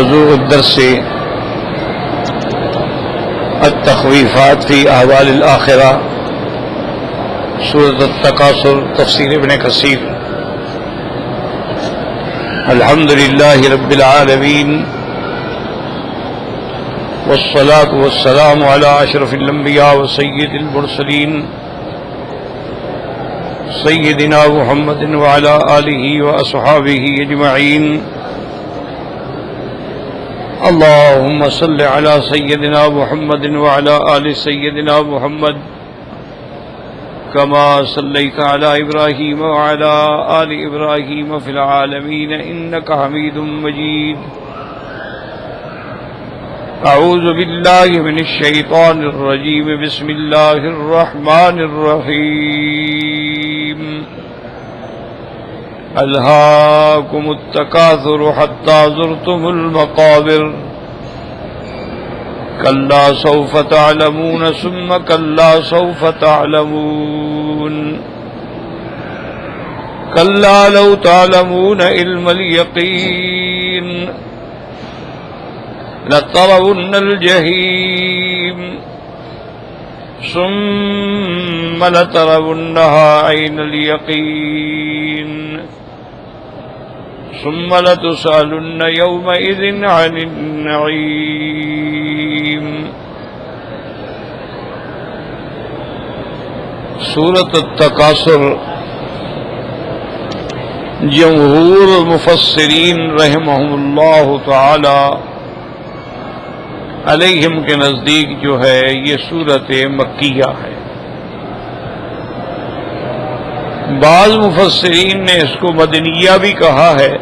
موضوع الدرس التخویفات فی احوال الآخرہ، سورۃ التکاثر، تفسیر ابن کثیر۔ الحمد للہ رب العالمین، والصلاة والسلام علی اشرف الانبیاء وسید المرسلین سیدنا محمد وعلی آلہ واصحابہ اجمعین۔ اللهم صل على سيدنا محمد وعلى آل سيدنا محمد كما صليت على إبراهيم وعلى آل إبراهيم في العالمين إنك حميد مجيد۔ أعوذ بالله من الشيطان الرجيم، بسم الله الرحمن الرحيم۔ ألهاكم التكاثر حتى زرتم المقابر، كلا سوف تعلمون ثم كلا سوف تعلمون، كلا لو تعلمون علم اليقين لترون الجحيم ثم لترونها عين اليقين ثم لتسألن يومئذ عن النعيم۔ سورۃ التکاثر، جمہور مفسرین رحمہم اللہ تعالی علیہم کے نزدیک جو ہے یہ سورۃ مکیہ ہے۔ بعض مفسرین نے اس کو مدنیہ بھی کہا ہے،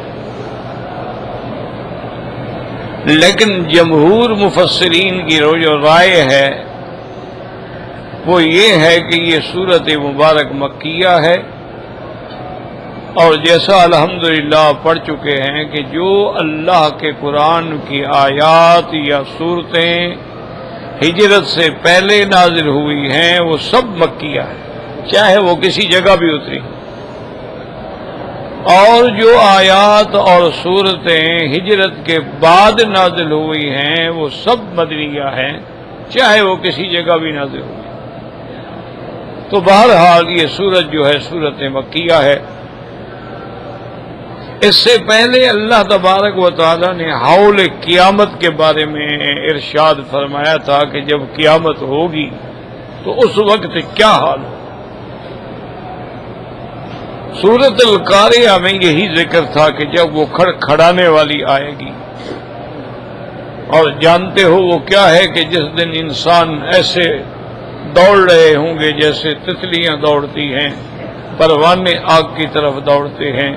لیکن جمہور مفسرین کی جو رائے ہے وہ یہ ہے کہ یہ سورۃ مبارک مکیہ ہے، اور جیسا الحمدللہ پڑھ چکے ہیں کہ جو اللہ کے قرآن کی آیات یا صورتیں ہجرت سے پہلے نازل ہوئی ہیں وہ سب مکیہ ہیں، چاہے وہ کسی جگہ بھی اتری، اور جو آیات اور صورتیں ہجرت کے بعد نازل ہوئی ہیں وہ سب مدنیہ ہیں، چاہے وہ کسی جگہ بھی نازل ہوئی۔ تو بہرحال یہ سورت جو ہے سورت مکیہ ہے۔ اس سے پہلے اللہ تبارک و تعالی نے حول قیامت کے بارے میں ارشاد فرمایا تھا کہ جب قیامت ہوگی تو اس وقت کیا حال ہو۔ سورۃ القاریہ میں یہی ذکر تھا کہ جب وہ کھڑکھڑانے والی آئے گی، اور جانتے ہو وہ کیا ہے کہ جس دن انسان ایسے دوڑ رہے ہوں گے جیسے تتلیاں دوڑتی ہیں، پروانے آگ کی طرف دوڑتے ہیں،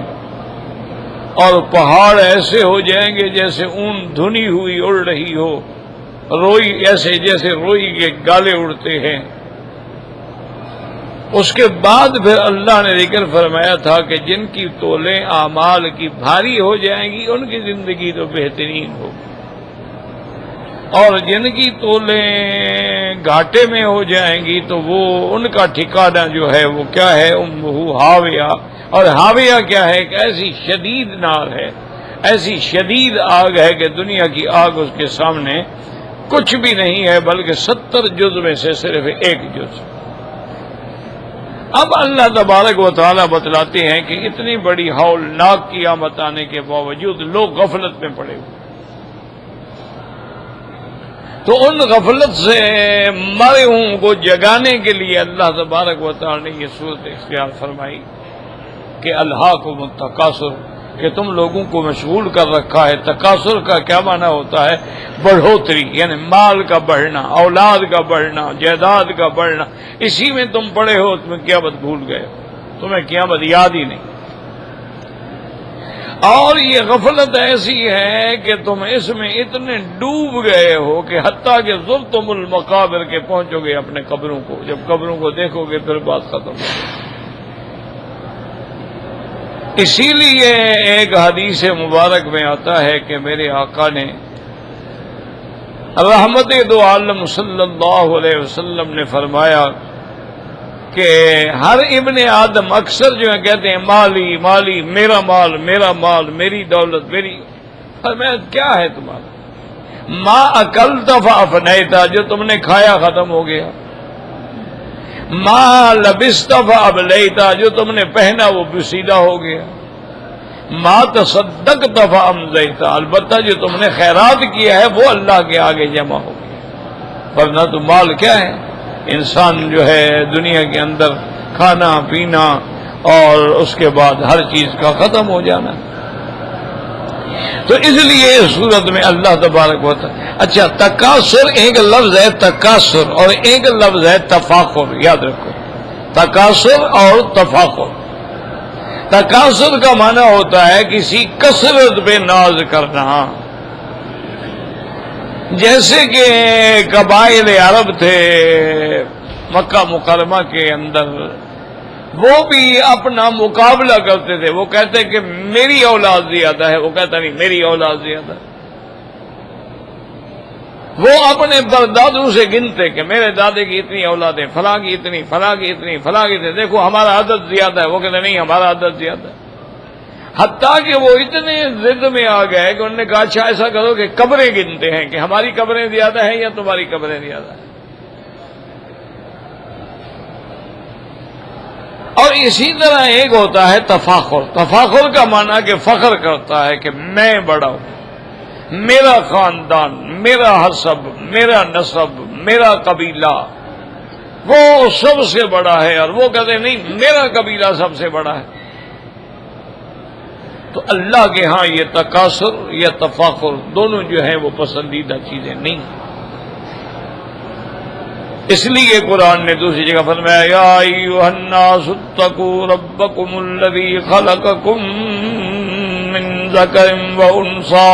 اور پہاڑ ایسے ہو جائیں گے جیسے اون دھنی ہوئی اڑ رہی ہو، روئی ایسے جیسے روئی کے گالے اڑتے ہیں۔ اس کے بعد پھر اللہ نے ذکر فرمایا تھا کہ جن کی تولیں اعمال کی بھاری ہو جائیں گی ان کی زندگی تو بہترین ہوگی، اور جن کی تولیں گھاٹے میں ہو جائیں گی تو وہ ان کا ٹھکانہ جو ہے وہ کیا ہے، امہ ہاویہ۔ اور ہاویہ کیا ہے؟ ایک ایسی شدید نار ہے، ایسی شدید آگ ہے کہ دنیا کی آگ اس کے سامنے کچھ بھی نہیں ہے، بلکہ 70 جز میں سے صرف ایک جز۔ اب اللہ تبارک و تعالیٰ بتلاتے ہیں کہ اتنی بڑی ہولناک قیامت آنے کے باوجود لوگ غفلت میں پڑے ہوئے، تو ان غفلت سے مرے ہوں کو جگانے کے لیے اللہ تبارک و تعالیٰ نے یہ صورت اختیار فرمائی کہ الہاکم التکاثر، کہ تم لوگوں کو مشغول کر رکھا ہے۔ تکاثر کا کیا معنی ہوتا ہے؟ بڑھوتری، یعنی مال کا بڑھنا، اولاد کا بڑھنا، جائیداد کا بڑھنا، اسی میں تم پڑے ہو، تمہیں قیامت بھول گئے، تمہیں قیامت یاد ہی نہیں۔ اور یہ غفلت ایسی ہے کہ تم اس میں اتنے ڈوب گئے ہو کہ حتیٰ کہ زرتم المقابر کے پہنچو گے اپنے قبروں کو، جب قبروں کو دیکھو گے پھر بات ختم ہو۔ اسی لیے ایک حدیث مبارک میں آتا ہے کہ میرے آقا نے رحمت دو عالم صلی اللہ علیہ وسلم نے فرمایا کہ ہر ابن آدم اکثر جو ہے کہتے ہیں مالی مالی، میرا مال، میری دولت، میری، فرمایا کیا ہے تمہارا؟ ما اکلت فافنیت، جو تم نے کھایا ختم ہو گیا. ما لبست فابلیت، جو تم نے پہنا وہ بسیدہ ہو گیا. ما تصدقت فامضیت، البتہ جو تم نے خیرات کیا ہے وہ اللہ کے آگے جمع ہو گیا. ورنہ تو مال کیا ہے؟ انسان جو ہے دنیا کے اندر کھانا پینا اور اس کے بعد ہر چیز کا ختم ہو جانا. تو اس لیے اس صورت میں اللہ تبارک و تعالی. اچھا، تکاثر ایک لفظ ہے تکاثر اور ایک لفظ ہے تفاخر، یاد رکھو، تکاثر اور تفاخر. تکاثر کا معنی ہوتا ہے کسی کثرت پہ ناز کرنا. جیسے کہ قبائل عرب تھے مکہ مکرمہ کے اندر، وہ بھی اپنا مقابلہ کرتے تھے. وہ کہتے کہ میری اولاد زیادہ ہے، وہ کہتا نہیں میری اولاد زیادہ ہے. وہ اپنے پردادوں سے گنتے کہ میرے دادے کی اتنی اولادیں، فلاں کی اتنی، فلاں کی اتنی، فلاں کی اتنی، دیکھو ہمارا عدد زیادہ ہے. وہ کہتے نہیں ہمارا عدد زیادہ ہے. حتیٰ کہ وہ اتنے ضد میں آ گئے کہ انہوں نے کہا اچھا ایسا کرو کہ قبریں گنتے ہیں کہ ہماری قبریں زیادہ ہیں یا تمہاری قبریں زیادہ ہیں. اور اسی طرح ایک ہوتا ہے تفاخر. تفاخر کا معنی کہ فخر کرتا ہے کہ میں بڑا ہوں، میرا خاندان، میرا حسب، میرا نسب، میرا قبیلہ وہ سب سے بڑا ہے. اور وہ کہتے ہیں نہیں میرا قبیلہ سب سے بڑا ہے. تو اللہ کے ہاں یہ تکاثر یا تفاخر دونوں جو ہیں وہ پسندیدہ چیزیں نہیں. اس لیے قرآن نے دوسری جگہ فرمایا یا ایھا الناس اتقوا ربکم الذی خلقکم من ذکر و انثی.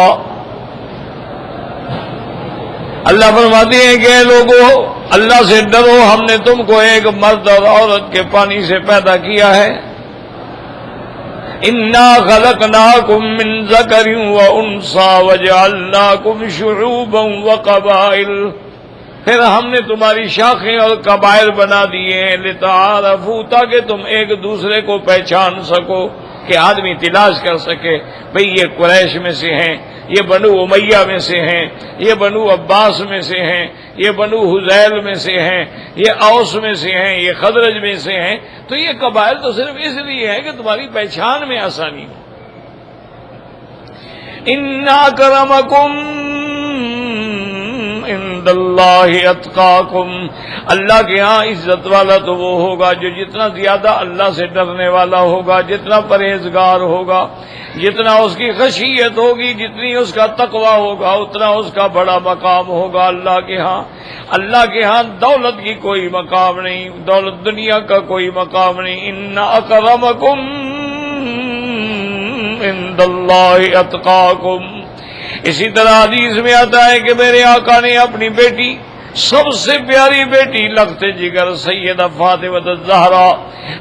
اللہ فرماتے ہیں کہ اے لوگو اللہ سے ڈرو، ہم نے تم کو ایک مرد اور عورت کے پانی سے پیدا کیا ہے. انا خلقناکم من ذکر و انثی وجعلناکم شعوبا وقبائل. پھر ہم نے تمہاری شاخیں اور قبائل بنا دیے ہیں لتعارفوا، تاکہ تم ایک دوسرے کو پہچان سکو، کہ آدمی تلاش کر سکے بھئی یہ قریش میں سے ہیں، یہ بنو امیہ میں سے ہیں، یہ بنو عباس میں سے ہیں، یہ بنو حذیل میں سے ہیں، یہ اوس میں سے ہیں، یہ خزرج میں سے ہیں. تو یہ قبائل تو صرف اس لیے ہے کہ تمہاری پہچان میں آسانی ہو. ان اکرمکم عند اللہ اتقاکم، اللہ کے ہاں عزت والا تو وہ ہوگا جو جتنا زیادہ اللہ سے ڈرنے والا ہوگا، جتنا پرہیزگار ہوگا، جتنا اس کی خشیت ہوگی، جتنی اس کا تقوی ہوگا، اتنا اس کا بڑا مقام ہوگا اللہ کے ہاں. اللہ کے ہاں دولت کی کوئی مقام نہیں، دولت دنیا کا کوئی مقام نہیں. ان اکرمکم عند اللہ اتقاکم. اسی طرح حدیث میں آتا ہے کہ میرے آقا نے اپنی بیٹی، سب سے پیاری بیٹی لخت جگر سیدہ فاطمہ الزہرا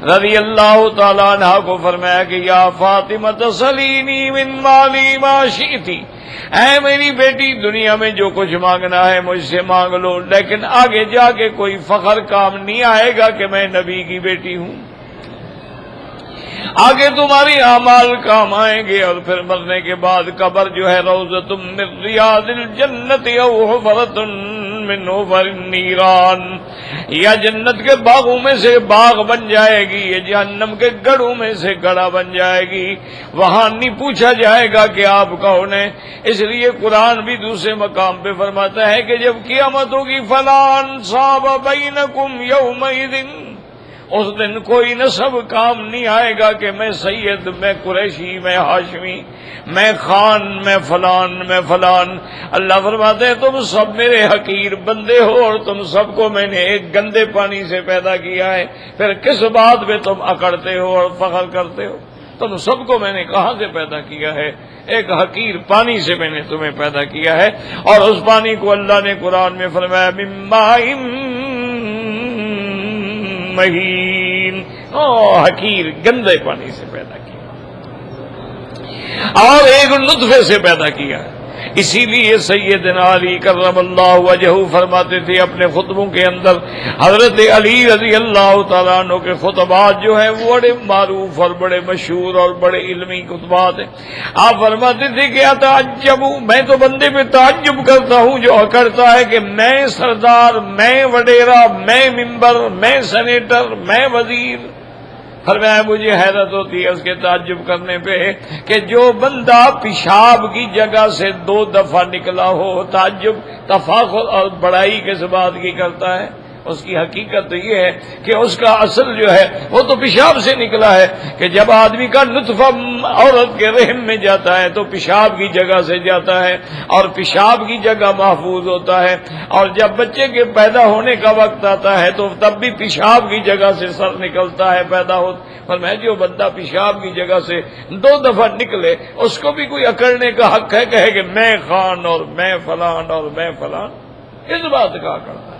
رضی اللہ تعالی عنہا کو فرمایا کہ یا فاطمہ سلینی من مالی ما شئتی، اے میری بیٹی دنیا میں جو کچھ مانگنا ہے مجھ سے مانگ لو، لیکن آگے جا کے کوئی فخر کام نہیں آئے گا کہ میں نبی کی بیٹی ہوں. آگے تمہاری اعمال کام آئیں گے، اور پھر مرنے کے بعد قبر جو ہے روضۃ من ریاض الجنت او حفرۃ من حفر النیران، یا جنت کے باغوں میں سے باغ بن جائے گی، یا جہنم کے گڑھوں میں سے گڑھا بن جائے گی. وہاں نہیں پوچھا جائے گا کہ آپ کون ہیں. اس لیے قرآن بھی دوسرے مقام پہ فرماتا ہے کہ جب قیامت ہوگی فلا انصاب بینکم یومئذ، اس دن کوئی نسب کام نہیں آئے گا کہ میں سید، میں قریشی، میں ہاشمی، میں خان، میں فلان، میں فلان. اللہ فرماتے ہیں تم سب میرے حقیر بندے ہو، اور تم سب کو میں نے ایک گندے پانی سے پیدا کیا ہے، پھر کس بات پہ تم اکڑتے ہو اور فخر کرتے ہو؟ تم سب کو میں نے کہاں سے پیدا کیا ہے؟ ایک حقیر پانی سے میں نے تمہیں پیدا کیا ہے. اور اس پانی کو اللہ نے قرآن میں فرمایا من ماء مہین، حقیر گندے پانی سے پیدا کیا، اور ایک نطفے سے پیدا کیا. اسی لیے سیدنا علی کرم اللہ وجہہ فرماتے تھے اپنے خطبوں کے اندر، حضرت علی رضی اللہ تعالیٰ عنہ کے خطبات جو ہیں وہ بڑے معروف اور بڑے مشہور اور بڑے علمی خطبات ہیں۔ آپ فرماتے تھے کہ اتعجب، میں تو بندے پہ تعجب کرتا ہوں جو کرتا ہے کہ میں سردار، میں وڈیرا، میں ممبر، میں سینیٹر، میں وزیر۔ فرمایا مجھے حیرت ہوتی ہے اس کے تعجب کرنے پہ کہ جو بندہ پیشاب کی جگہ سے 2 دفعہ نکلا ہو، تعجب تفاخر اور بڑائی کس بات کی کرتا ہے؟ اس کی حقیقت تو یہ ہے کہ اس کا اصل جو ہے وہ تو پیشاب سے نکلا ہے، کہ جب آدمی کا نطفہ عورت کے رحم میں جاتا ہے تو پیشاب کی جگہ سے جاتا ہے اور پیشاب کی جگہ محفوظ ہوتا ہے، اور جب بچے کے پیدا ہونے کا وقت آتا ہے تو تب بھی پیشاب کی جگہ سے سر نکلتا ہے، پیدا ہو۔ پر میں جو بندہ پیشاب کی جگہ سے 2 دفعہ نکلے اس کو بھی کوئی اکڑنے کا حق ہے؟ کہے کہ میں خان اور میں فلان اور میں فلان، اس بات کا کرتا ہے۔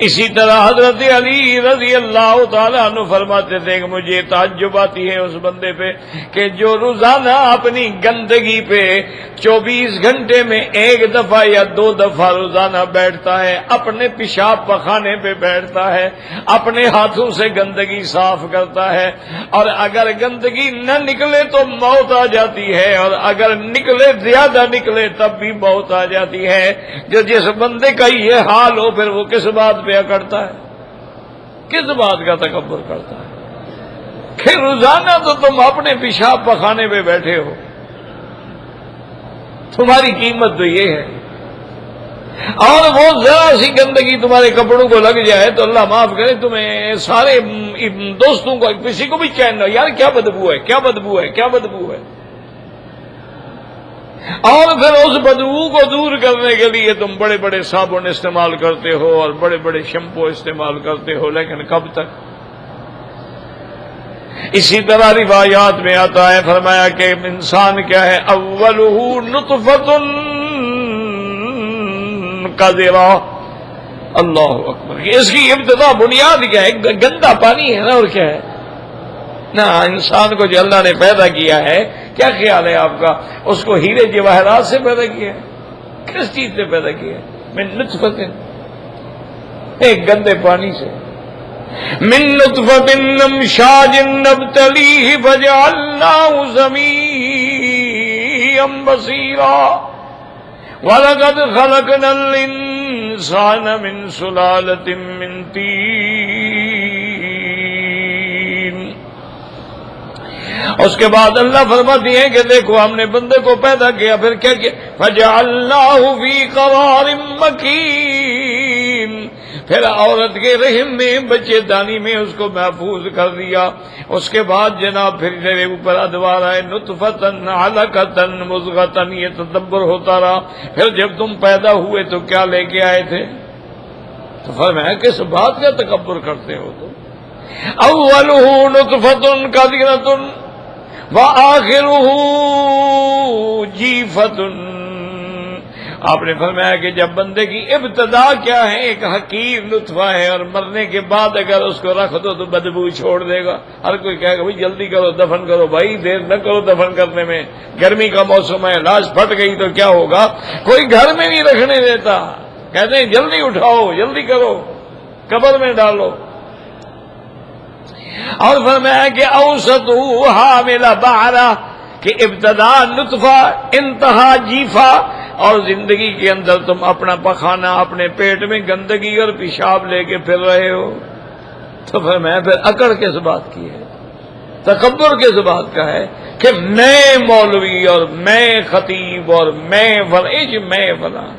اسی طرح حضرت علی رضی اللہ تعالیٰ عنہ فرماتے تھے کہ مجھے تعجب آتی ہے اس بندے پہ کہ جو روزانہ اپنی گندگی پہ 24 گھنٹے میں 1 دفعہ یا 2 دفعہ روزانہ بیٹھتا ہے، اپنے پیشاب پخانے پہ بیٹھتا ہے، اپنے ہاتھوں سے گندگی صاف کرتا ہے، اور اگر گندگی نہ نکلے تو موت آ جاتی ہے، اور اگر نکلے زیادہ نکلے تب بھی موت آ جاتی ہے۔ جو جس بندے کا یہ حال ہو پھر وہ کس بات پہ کرتا ہے، کس بات کا تکبر کرتا ہے کہ روزانہ تو تم اپنے پیشاب پخانے پہ بیٹھے ہو، تمہاری قیمت تو یہ ہے، اور وہ ذرا سی گندگی تمہارے کپڑوں کو لگ جائے تو اللہ معاف کرے تمہیں سارے دوستوں کو کسی کو بھی چین نہ، یار کیا بدبو ہے، کیا بدبو ہے، کیا بدبو ہے، اور پھر اس بدبو کو دور کرنے کے لیے تم بڑے بڑے صابن استعمال کرتے ہو اور بڑے بڑے شیمپو استعمال کرتے ہو، لیکن کب تک؟ اسی طرح روایات میں آتا ہے، فرمایا کہ انسان کیا ہے، اولہ نطفۃ قذرہ، اللہ اکبر، اس کی ابتدا بنیاد کیا ہے؟ گندا پانی ہے نا، اور کیا ہے نا؟ انسان کو جو اللہ نے پیدا کیا ہے، کیا خیال ہے آپ کا؟ اس کو ہیرے جواہرات سے پیدا کیا ہے؟ کس چیز سے پیدا کیا ہے؟ من نطفۃ، ایک گندے پانی سے، من نطفۃ امشاج نبتلیہ فجعلناہ سمیعا بصیرا وَلَقَدْ خَلَقْنَا الْإِنسَانَ مِنْ سُلَالَةٍ مِّن طِينٍ۔ اس کے بعد اللہ فرماتی ہے کہ دیکھو ہم نے بندے کو پیدا کیا، پھر کیا کیا؟ فَجَعَلْنَاهُ فِي قَرَارٍ مَّكِينٍ، پھر عورت کے رحم میں بچے دانی میں اس کو محفوظ کر دیا۔ اس کے بعد جناب پھر میرے اوپر ادوار آئے، نطفتن علقتن مضغتن، یہ تدبر ہوتا رہا۔ پھر جب تم پیدا ہوئے تو کیا لے کے آئے تھے؟ تو فرمایا کس بات کا تکبر کرتے ہو تم؟ اولہ نطفتن قذرۃ وآخرہ جیفتن، آپ نے فرمایا کہ جب بندے کی ابتدا کیا ہے، ایک حقیر نطفہ ہے، اور مرنے کے بعد اگر اس کو رکھ دو تو بدبو چھوڑ دے گا۔ ہر کوئی کہے گا بھائی جلدی کرو، دفن کرو، بھائی دیر نہ کرو دفن کرنے میں، گرمی کا موسم ہے، لاش پھٹ گئی تو کیا ہوگا؟ کوئی گھر میں نہیں رکھنے دیتا، کہتے ہیں جلدی اٹھاؤ، جلدی کرو، قبر میں ڈالو۔ اور فرمایا کہ اوسط حامل بعرہ، کہ ابتدا نطفہ، انتہا جیفا، اور زندگی کے اندر تم اپنا پخانا، اپنے پیٹ میں گندگی اور پیشاب لے کے پھر رہے ہو۔ تو فرمایا پھر اکڑ کس بات کی ہے، تکبر کس بات کا ہے کہ میں مولوی اور میں خطیب اور میں فلاں۔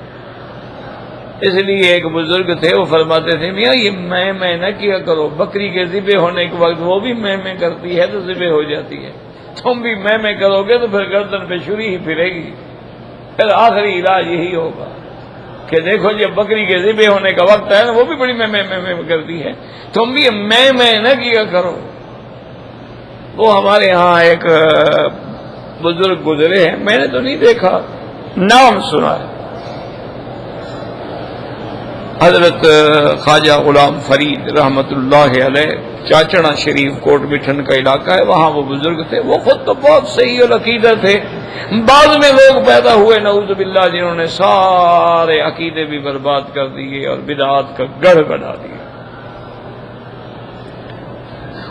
اس لیے ایک بزرگ تھے، وہ فرماتے تھے میاں یہ میں نہ کیا کرو، بکری کے ذبح ہونے کے وقت وہ بھی میں کرتی ہے تو ذبح ہو جاتی ہے، تم بھی میں کرو گے تو پھر گردن پہ چھری ہی پھرے گی، پھر آخری علاج یہی ہوگا کہ دیکھو جب بکری کے ذبح ہونے کا وقت ہے وہ بھی بڑی میں کرتی ہے، تم بھی میں نہ کیا کرو۔ وہ ہمارے ہاں ایک بزرگ گزرے ہیں، میں نے تو نہیں دیکھا، نام سنا ہے، حضرت خواجہ غلام فرید رحمت اللہ علیہ، چاچڑا شریف کوٹ مٹھن کا علاقہ ہے، وہاں وہ بزرگ تھے، وہ خود تو بہت صحیح العقیدہ تھے، بعد میں لوگ پیدا ہوئے نعوذ باللہ جنہوں نے سارے عقیدے بھی برباد کر دیے اور بدعات کا گڑھ بنا دیا۔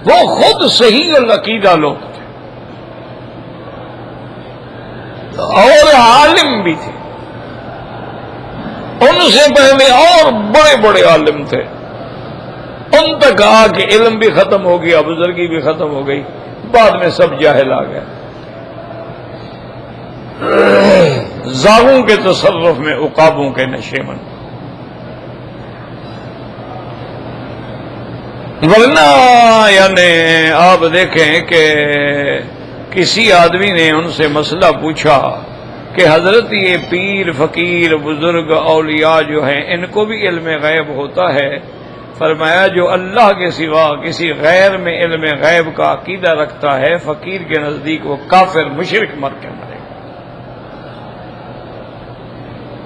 وہ خود صحیح العقیدہ لوگ تھے اور عالم بھی تھے، ان سے پہلے اور بڑے بڑے عالم تھے، ان تک آ کے علم بھی ختم ہو گیا، بزرگی بھی ختم ہو گئی، بعد میں سب جاہل آ گئے، زاغوں کے تصرف میں عقابوں کے نشیمن۔ ورنہ یعنی آپ دیکھیں کہ کسی آدمی نے ان سے مسئلہ پوچھا کہ حضرت یہ پیر فقیر بزرگ اولیاء جو ہیں ان کو بھی علم غیب ہوتا ہے؟ فرمایا جو اللہ کے سوا کسی غیر میں علم غیب کا عقیدہ رکھتا ہے فقیر کے نزدیک وہ کافر مشرک مر کے مرے گا۔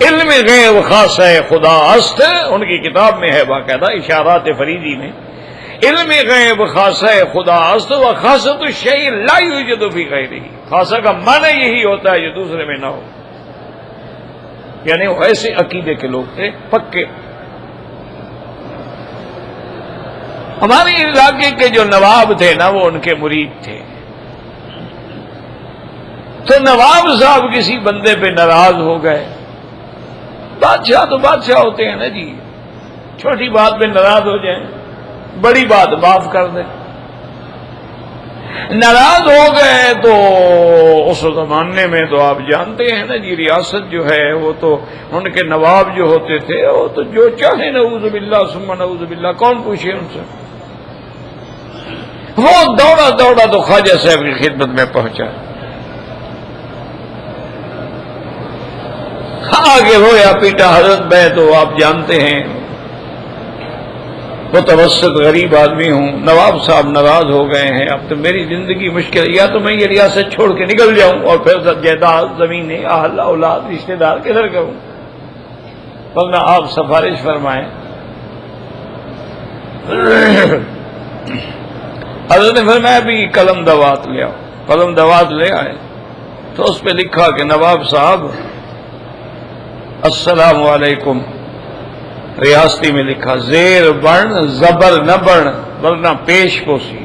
علم غیب خاص ہے خدا است، ان کی کتاب میں ہے باقاعدہ اشارات فریدی میں، علم غیب خاصہ خدا است و خاصۃ الشیء لا یوجد فی غیرہ، خاصہ کا معنی یہی ہوتا ہے جو دوسرے میں نہ ہو، یعنی وہ ایسے عقیدے کے لوگ تھے پکے۔ ہمارے علاقے کے جو نواب تھے نا وہ ان کے مرید تھے، تو نواب صاحب کسی بندے پہ ناراض ہو گئے، بادشاہ تو بادشاہ ہوتے ہیں نا جی، چھوٹی بات پہ ناراض ہو جائیں، بڑی بات معاف کر دیں، ناراض ہو گئے تو اس زمانے میں تو آپ جانتے ہیں نا جی ریاست جو ہے وہ تو ان کے نواب جو ہوتے تھے وہ تو جو چاہے نعوذ باللہ ثم نعوذ باللہ، کون پوچھے ان سے، وہ دوڑا دوڑا تو خواجہ صاحب کی خدمت میں پہنچا، آگے رویا پیٹا، حضرت میں تو آپ جانتے ہیں متوسط غریب آدمی ہوں، نواب صاحب ناراض ہو گئے ہیں، اب تو میری زندگی مشکل ہے، یا تو میں یہ ریاست چھوڑ کے نکل جاؤں اور پھر جائیداد زمینیں اہل اولاد رشتے دار کدھر کروں، ورنہ آپ سفارش فرمائیں۔ حضرت نے فرمایا بھی قلم دوات لے آؤ، قلم دوات لے آئے تو اس پہ لکھا کہ نواب صاحب السلام علیکم، ریاستی میں لکھا زیر بڑھ زبر نہ بڑھ ورنہ پیش کوسی،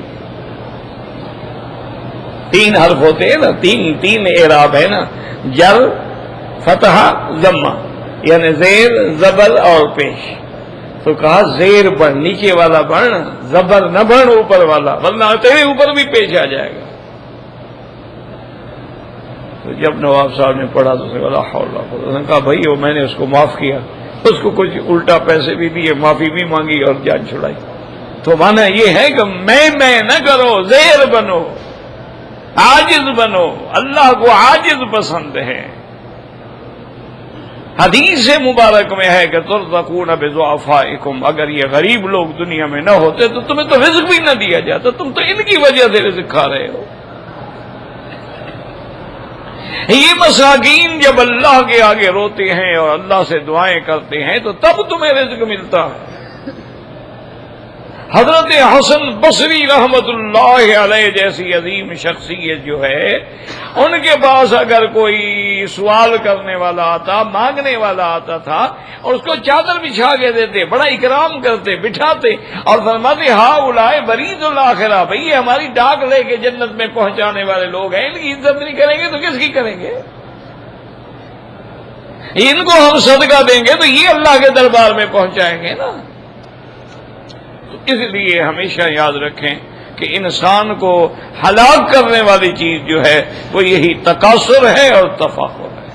تین حرف ہوتے ہیں نا، تین اعراب ہے نا، جر فتح ضمہ، یعنی زیر زبر اور پیش، تو کہا زیر بڑھ نیچے والا بڑھ، زبر نہ بڑھ اوپر والا ورنہ تیرے اوپر بھی پیش آ جائے گا۔ تو جب نواب صاحب نے پڑھا تو اس نے کہا بھائی وہ میں نے اس کو معاف کیا، اس کو کچھ الٹا پیسے بھی دیے، معافی بھی مانگی اور جان چھڑائی، تو مانا یہ ہے کہ میں نہ کرو، زیر بنو، عاجز بنو، اللہ کو عاجز پسند ہے۔ حدیث مبارک میں ہے کہ ترزقون بضعفائکم، اگر یہ غریب لوگ دنیا میں نہ ہوتے تو تمہیں تو رزق بھی نہ دیا جاتا، تم تو ان کی وجہ سے رزق کھا رہے ہو۔ یہ مساکین جب اللہ کے آگے روتے ہیں اور اللہ سے دعائیں کرتے ہیں تو تب تمہیں رزق ملتا ہے۔ حضرت حسن بصری رحمت اللہ علیہ جیسی عظیم شخصیت جو ہے، ان کے پاس اگر کوئی سوال کرنے والا آتا، مانگنے والا آتا تھا، اور اس کو چادر بچھا کے دیتے، بڑا اکرام کرتے، بٹھاتے اور فرماتے ہؤلاء برید الاخرہ، بھئی یہ ہماری ڈاک لے کے جنت میں پہنچانے والے لوگ ہیں، ان کی عزت نہیں کریں گے تو کس کی کریں گے؟ ان کو ہم صدقہ دیں گے تو یہ اللہ کے دربار میں پہنچائیں گے نا۔ اس لیے ہمیشہ یاد رکھیں کہ انسان کو ہلاک کرنے والی چیز جو ہے وہ یہی تکاثر ہے اور تفاخر ہے۔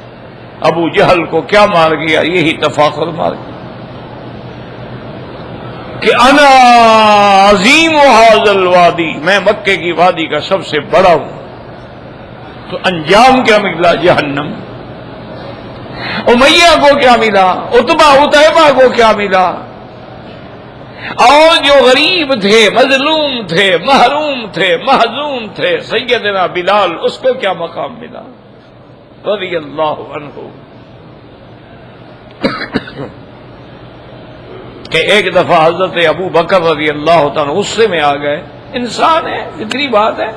ابو جہل کو کیا مار گیا؟ یہی تفاخر مار گیا کہ انا عظیم ھذا الوادی، میں مکے کی وادی کا سب سے بڑا ہوں، تو انجام کیا ملا؟ جہنم۔ امیہ کو کیا ملا؟ عتبہ عتیبہ کو کیا ملا؟ اور جو غریب تھے، مظلوم تھے، محروم تھے، محزون تھے، سیدنا بلال، اس کو کیا مقام ملا؟ رضی اللہ عنہ۔ کہ ایک دفعہ حضرت ابو بکر رضی اللہ تعالیٰ غصے میں آ گئے، انسان ہے، اتنی بات ہے،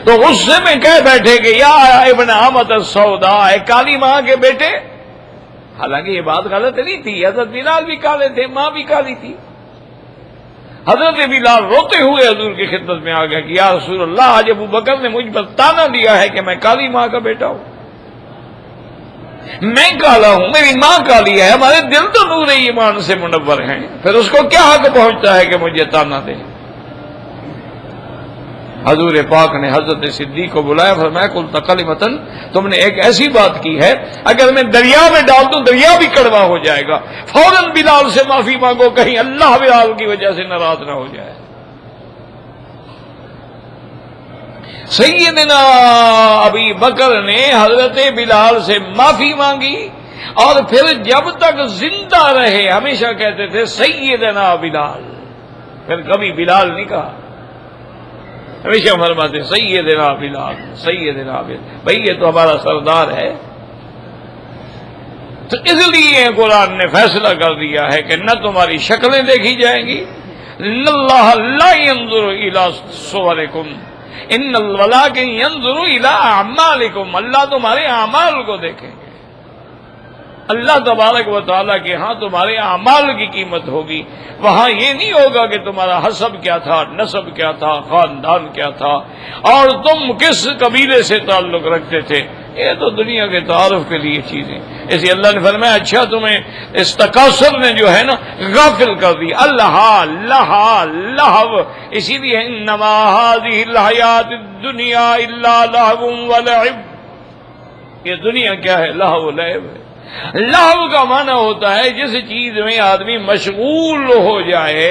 تو غصے میں کہہ بیٹھے کہ یا ابن امۃ السودا، اے کالی ماں کے بیٹے. حالانکہ یہ بات غلط نہیں تھی، حضرت بلال بھی کالے تھے، ماں بھی کالی تھی. حضرت بلال روتے ہوئے حضور کی خدمت میں آ گئے کہ یا رسول اللہ، آج ابو بکر نے مجھ پر تانا دیا ہے کہ میں کالی ماں کا بیٹا ہوں، میں کالا ہوں، میری ماں کالی ہے، ہمارے دل تو نور ایمان سے منور ہیں، پھر اس کو کیا حق پہنچتا ہے کہ مجھے تانا دے. حضور پاک نے حضرت صدیق کو بلایا، فرمایا قلت کلمۃ، تم نے ایک ایسی بات کی ہے اگر میں دریا میں ڈال دوں دریا بھی کڑوا ہو جائے گا، فوراً بلال سے معافی مانگو، کہیں اللہ بلال کی وجہ سے ناراض نہ ہو جائے. سیدنا ابی بکر نے حضرت بلال سے معافی مانگی، اور پھر جب تک زندہ رہے ہمیشہ کہتے تھے سیدنا بلال، پھر کبھی بلال نہیں کہا، ہمیشہ فرماتے سیدنا بلال، سیدنا بلال. بھئی یہ تو ہمارا سردار ہے. تو اس لیے قرآن نے فیصلہ کر دیا ہے کہ نہ تمہاری شکلیں دیکھی جائیں گی، ان اللہ لا ينظر الى صورکم ان ولکن ينظر الى اعمالکم، اللہ تمہارے اعمال کو دیکھیں گے. اللہ تبارک و تعالیٰ کے ہاں تمہارے اعمال کی قیمت ہوگی، وہاں یہ نہیں ہوگا کہ تمہارا حسب کیا تھا، نسب کیا تھا، خاندان کیا تھا، اور تم کس قبیلے سے تعلق رکھتے تھے. یہ تو دنیا کے تعارف کے لیے چیزیں. اس لیے اللہ نے فرمایا اچھا تمہیں اس تکاثر نے جو ہے نا غافل کر دی. اللہ لہا لہو، اسی لیے انما هذه الحیات الدنیا الا لہو ولعب، یہ دنیا کیا ہے؟ لہو و لعب ہے. لہو کا معنی ہوتا ہے جس چیز میں آدمی مشغول ہو جائے،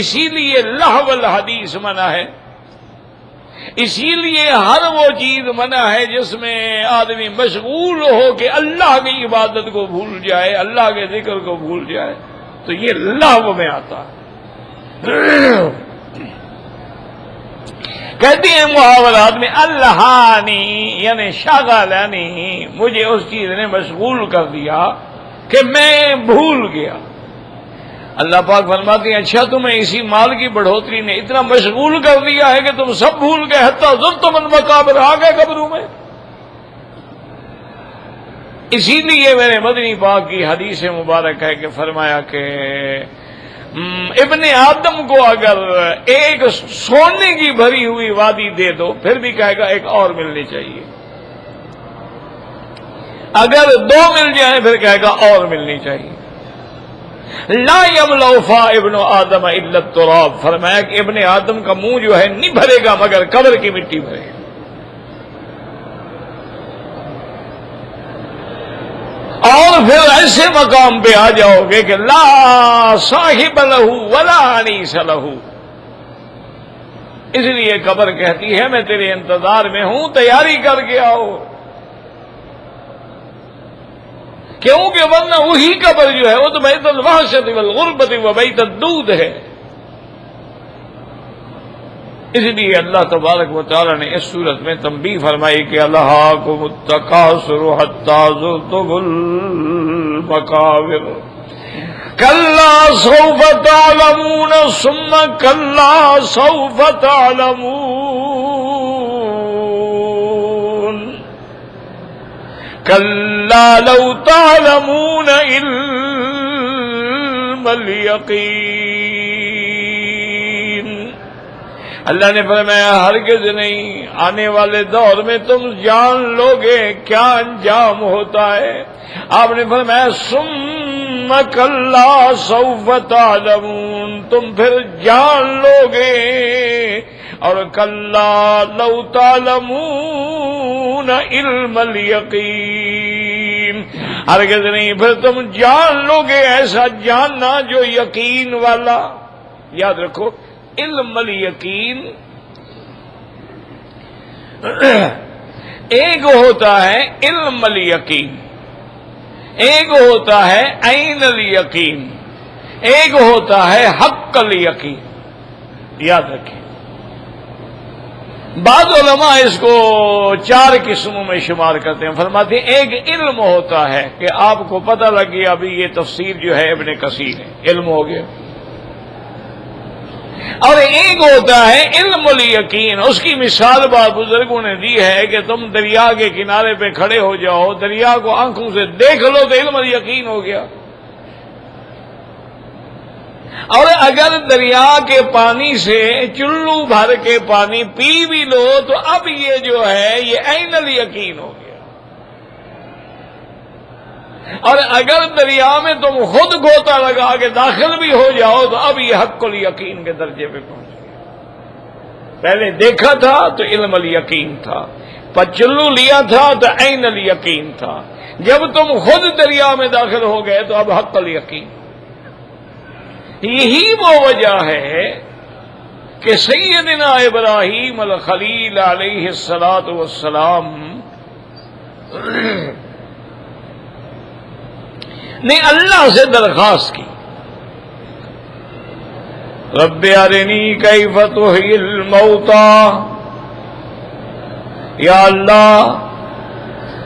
اسی لیے لہو الحدیث منع ہے. اسی لیے ہر وہ چیز منع ہے جس میں آدمی مشغول ہو کے اللہ کی عبادت کو بھول جائے، اللہ کے ذکر کو بھول جائے، تو یہ لہو میں آتا ہے. کہتے ہیں محاورات میں اللہانی یعنی شغلنی، مجھے اس چیز نے مشغول کر دیا کہ میں بھول گیا. اللہ پاک فرماتے ہیں اچھا تمہیں اسی مال کی بڑھوتری نے اتنا مشغول کر دیا ہے کہ تم سب بھول گئے، حتیٰ زرتم المقابر، آ گئے قبروں میں. اسی لیے میرے مدنی پاک کی حدیث مبارک ہے کہ فرمایا کہ ابن آدم کو اگر ایک سونے کی بھری ہوئی وادی دے دو پھر بھی کہے گا ایک اور ملنی چاہیے، اگر دو مل جائیں پھر کہے گا اور ملنی چاہیے. لا یملأ فا ابن آدم الا التراب، فرمایا کہ ابن آدم کا منہ جو ہے نہیں بھرے گا مگر قبر کی مٹی بھرے گا. اور پھر ایسے مقام پہ آ جاؤ گے کہ لا صاحب لہ ولا انیس لہ. اس لیے قبر کہتی ہے میں تیرے انتظار میں ہوں، تیاری کر کے آؤ، کیونکہ ورنہ وہی قبر جو ہے وہ تو بیت الوحشت والغربت و بیت الدود ہے. اس لیے اللہ تبارک و تعالی نے اس صورت میں تنبیہ فرمائی کہ الہاکم التکاثر حتی زرتم المقابر کلا سوف تعلمون ثم کلا سوف تعلمون کلا لو تعلمون علم الیقین. اللہ نے فرمایا ہرگز نہیں، آنے والے دور میں تم جان لو گے کیا انجام ہوتا ہے. آپ نے فرمایا ثم کلا سوف تعلمون، تم پھر جان لو گے، اور کلا لو تعلمون علم الیقین، ہرگز نہیں پھر تم جان لو گے ایسا جاننا جو یقین والا. یاد رکھو علم الیقین ایک ہوتا ہے علم الیقین، ایک ہوتا ہے عین الیقین، ایک ہوتا ہے حق الیقین. یاد رکھیں بعض علماء اس کو 4 قسموں میں شمار کرتے ہیں. فرماتے ہیں ایک علم ہوتا ہے کہ آپ کو پتہ لگ گیا ابھی یہ تفسیر جو ہے ابن کثیر ہے، علم ہو گیا. اور ایک ہوتا ہے علم الیقین. اس کی مثال بعض بزرگوں نے دی ہے کہ تم دریا کے کنارے پہ کھڑے ہو جاؤ، دریا کو آنکھوں سے دیکھ لو تو علم الیقین ہو گیا. اور اگر دریا کے پانی سے چلو بھر کے پانی پی بھی لو تو اب یہ جو ہے یہ عین الیقین ہو گیا. اور اگر دریا میں تم خود گوتا لگا کے داخل بھی ہو جاؤ تو اب یہ حق الیقین کے درجے پہ پہنچ گیا. پہلے دیکھا تھا تو علم الیقین تھا، پچلو لیا تھا تو عین الیقین تھا، جب تم خود دریا میں داخل ہو گئے تو اب حق الیقین. یہی وہ وجہ ہے کہ سیدنا ابراہیم الخلیل علیہ الصلاۃ والسلام نے اللہ سے درخواست کی، رب ارنی کیف تحیی الموتی، یا اللہ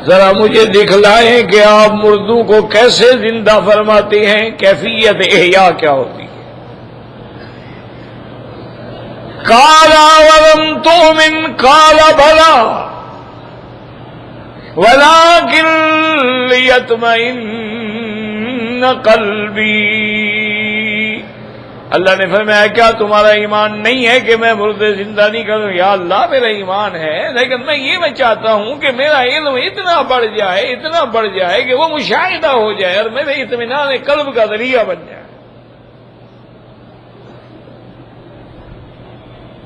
ذرا مجھے دکھلائیں کہ آپ مردوں کو کیسے زندہ فرماتے ہیں، کیفیت احیاء کیا ہوتی ہے. قال ولم تؤمن قال بلا ولكن ليطمئن قلبی. اللہ نے فرمایا کیا تمہارا ایمان نہیں ہے کہ میں مردے زندہ نہیں کروں؟ یا اللہ میرا ایمان ہے، لیکن میں چاہتا ہوں کہ میرا علم اتنا بڑھ جائے کہ وہ مشاہدہ ہو جائے اور میرے اطمینان قلب کا ذریعہ بن جائے.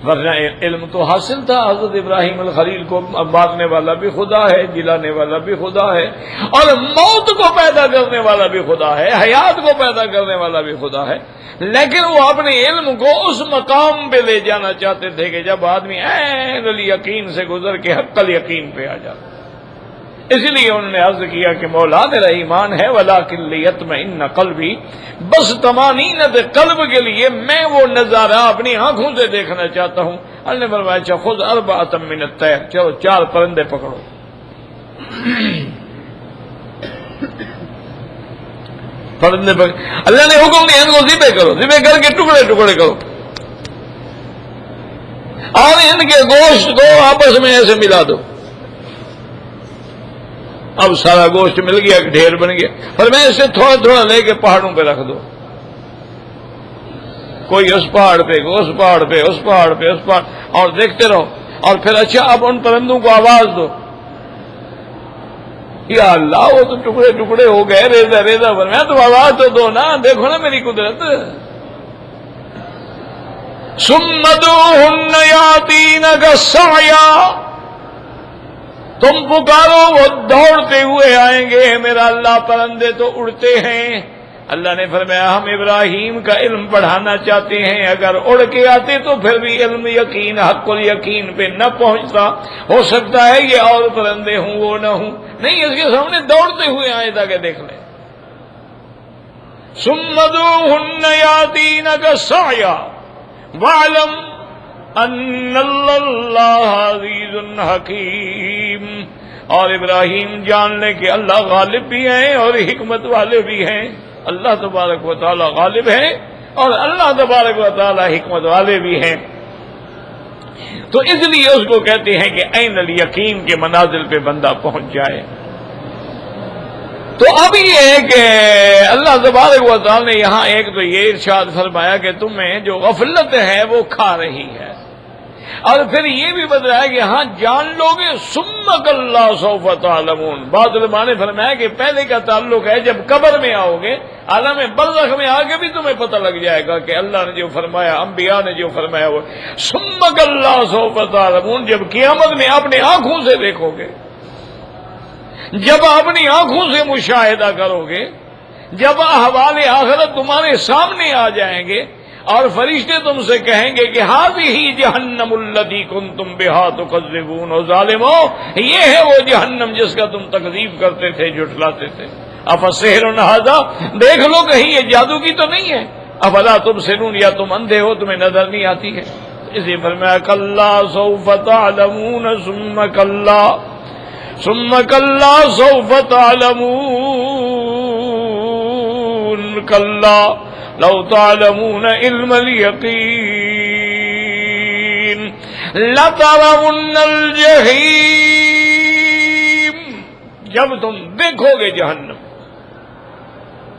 ورنہ علم تو حاصل تھا حضرت ابراہیم الخلیل کو، مارنے والا بھی خدا ہے، جلانے والا بھی خدا ہے، اور موت کو پیدا کرنے والا بھی خدا ہے، حیات کو پیدا کرنے والا بھی خدا ہے. لیکن وہ اپنے علم کو اس مقام پہ لے جانا چاہتے تھے کہ جب آدمی عین الیقین سے گزر کے حق الیقین پہ آ جاتا. اس لیے انہوں نے عرض کیا کہ مولا میرا ایمان ہے ولیکن لیطمئن قلبی، بس طمانینت قلب کے لیے میں وہ نظارہ اپنی آنکھوں سے دیکھنا چاہتا ہوں. اللہ نے فرمایا اچھا خذ اربعۃ من الطیر، چلو 4 پرندے پکڑو. پرندے پکڑ، اللہ نے حکم دیا ان کو ذبح کرو، ذبح کر کے ٹکڑے ٹکڑے کرو اور ان کے گوشت کو آپس میں ایسے ملا دو. اب سارا گوشت مل گیا، ڈھیر بن گیا. پر میں اسے تھوڑا تھوڑا لے کے پہاڑوں پہ رکھ دو، کوئی اس پہاڑ پہ، اس پہاڑ پہ، اس پہاڑ پہ، اس پہاڑ، اور دیکھتے رہو. اور پھر اچھا اب ان پرندوں کو آواز دو. یا اللہ وہ تو ٹکڑے ٹکڑے ہو گئے، ریزہ ریزہ بن گیا، تو آواز تو دو نا، دیکھو نا میری قدرت. ثم ادعوهن یاتینک سعیا، تم پکارو وہ دوڑتے ہوئے آئیں گے. میرا اللہ پرندے تو اڑتے ہیں. اللہ نے فرمایا ہم ابراہیم کا علم بڑھانا چاہتے ہیں، اگر اڑ کے آتے تو پھر بھی علم یقین حق الیقین پہ نہ پہنچتا. ہو سکتا ہے یہ اور پرندے ہوں وہ نہ ہوں، نہیں اس کے سامنے دوڑتے ہوئے آئے تاکہ دیکھ لیں. ثم ادعوهن یاتینک سعیا واعلم ان اللہ عزیز حکیم. اور ابراہیم جان لے کہ اللہ غالب بھی ہیں اور حکمت والے بھی ہیں. اللہ تبارک و تعالی غالب ہیں اور اللہ تبارک و تعالی حکمت والے بھی ہیں. تو اس لیے اس کو کہتے ہیں کہ عین الیقین کے منازل پہ بندہ پہنچ جائے. تو اب یہ ہے کہ اللہ تبارک و تعالی نے یہاں ایک تو یہ ارشاد فرمایا کہ تمہیں جو غفلت ہے وہ کھا رہی ہے، اور پھر یہ بھی بتایا کہ ہاں جان لو گے ثم کلا سوف تعلمون. بعض علماء نے فرمایا کہ پہلے کا تعلق ہے جب قبر میں آؤ گے، عالم برزخ میں آ کے بھی تمہیں پتہ لگ جائے گا کہ اللہ نے جو فرمایا، انبیاء نے جو فرمایا وہ ثم کلا سوف تعلمون. جب قیامت میں اپنے آنکھوں سے دیکھو گے، جب اپنی آنکھوں سے مشاہدہ کرو گے، جب احوال آخرت تمہارے سامنے آ جائیں گے اور فرشتے تم سے کہیں گے کہ ہذہ جہنم التی کنتم بہا تکذبون، و ظالمو یہ ہے وہ جہنم جس کا تم تکذیب کرتے تھے، جھٹلاتے تھے. افسحر ھذا، دیکھ لو کہیں یہ جادو کی تو نہیں ہے. افلا تبصرون، یا تم اندھے ہو تمہیں نظر نہیں آتی ہے. اسی فرمایا کلا سوف تعلمون ثم کلا سوف تعلمون کلا لو تعلمون علم الیقین لترون الجحیم، جب تم دیکھو گے جہنم.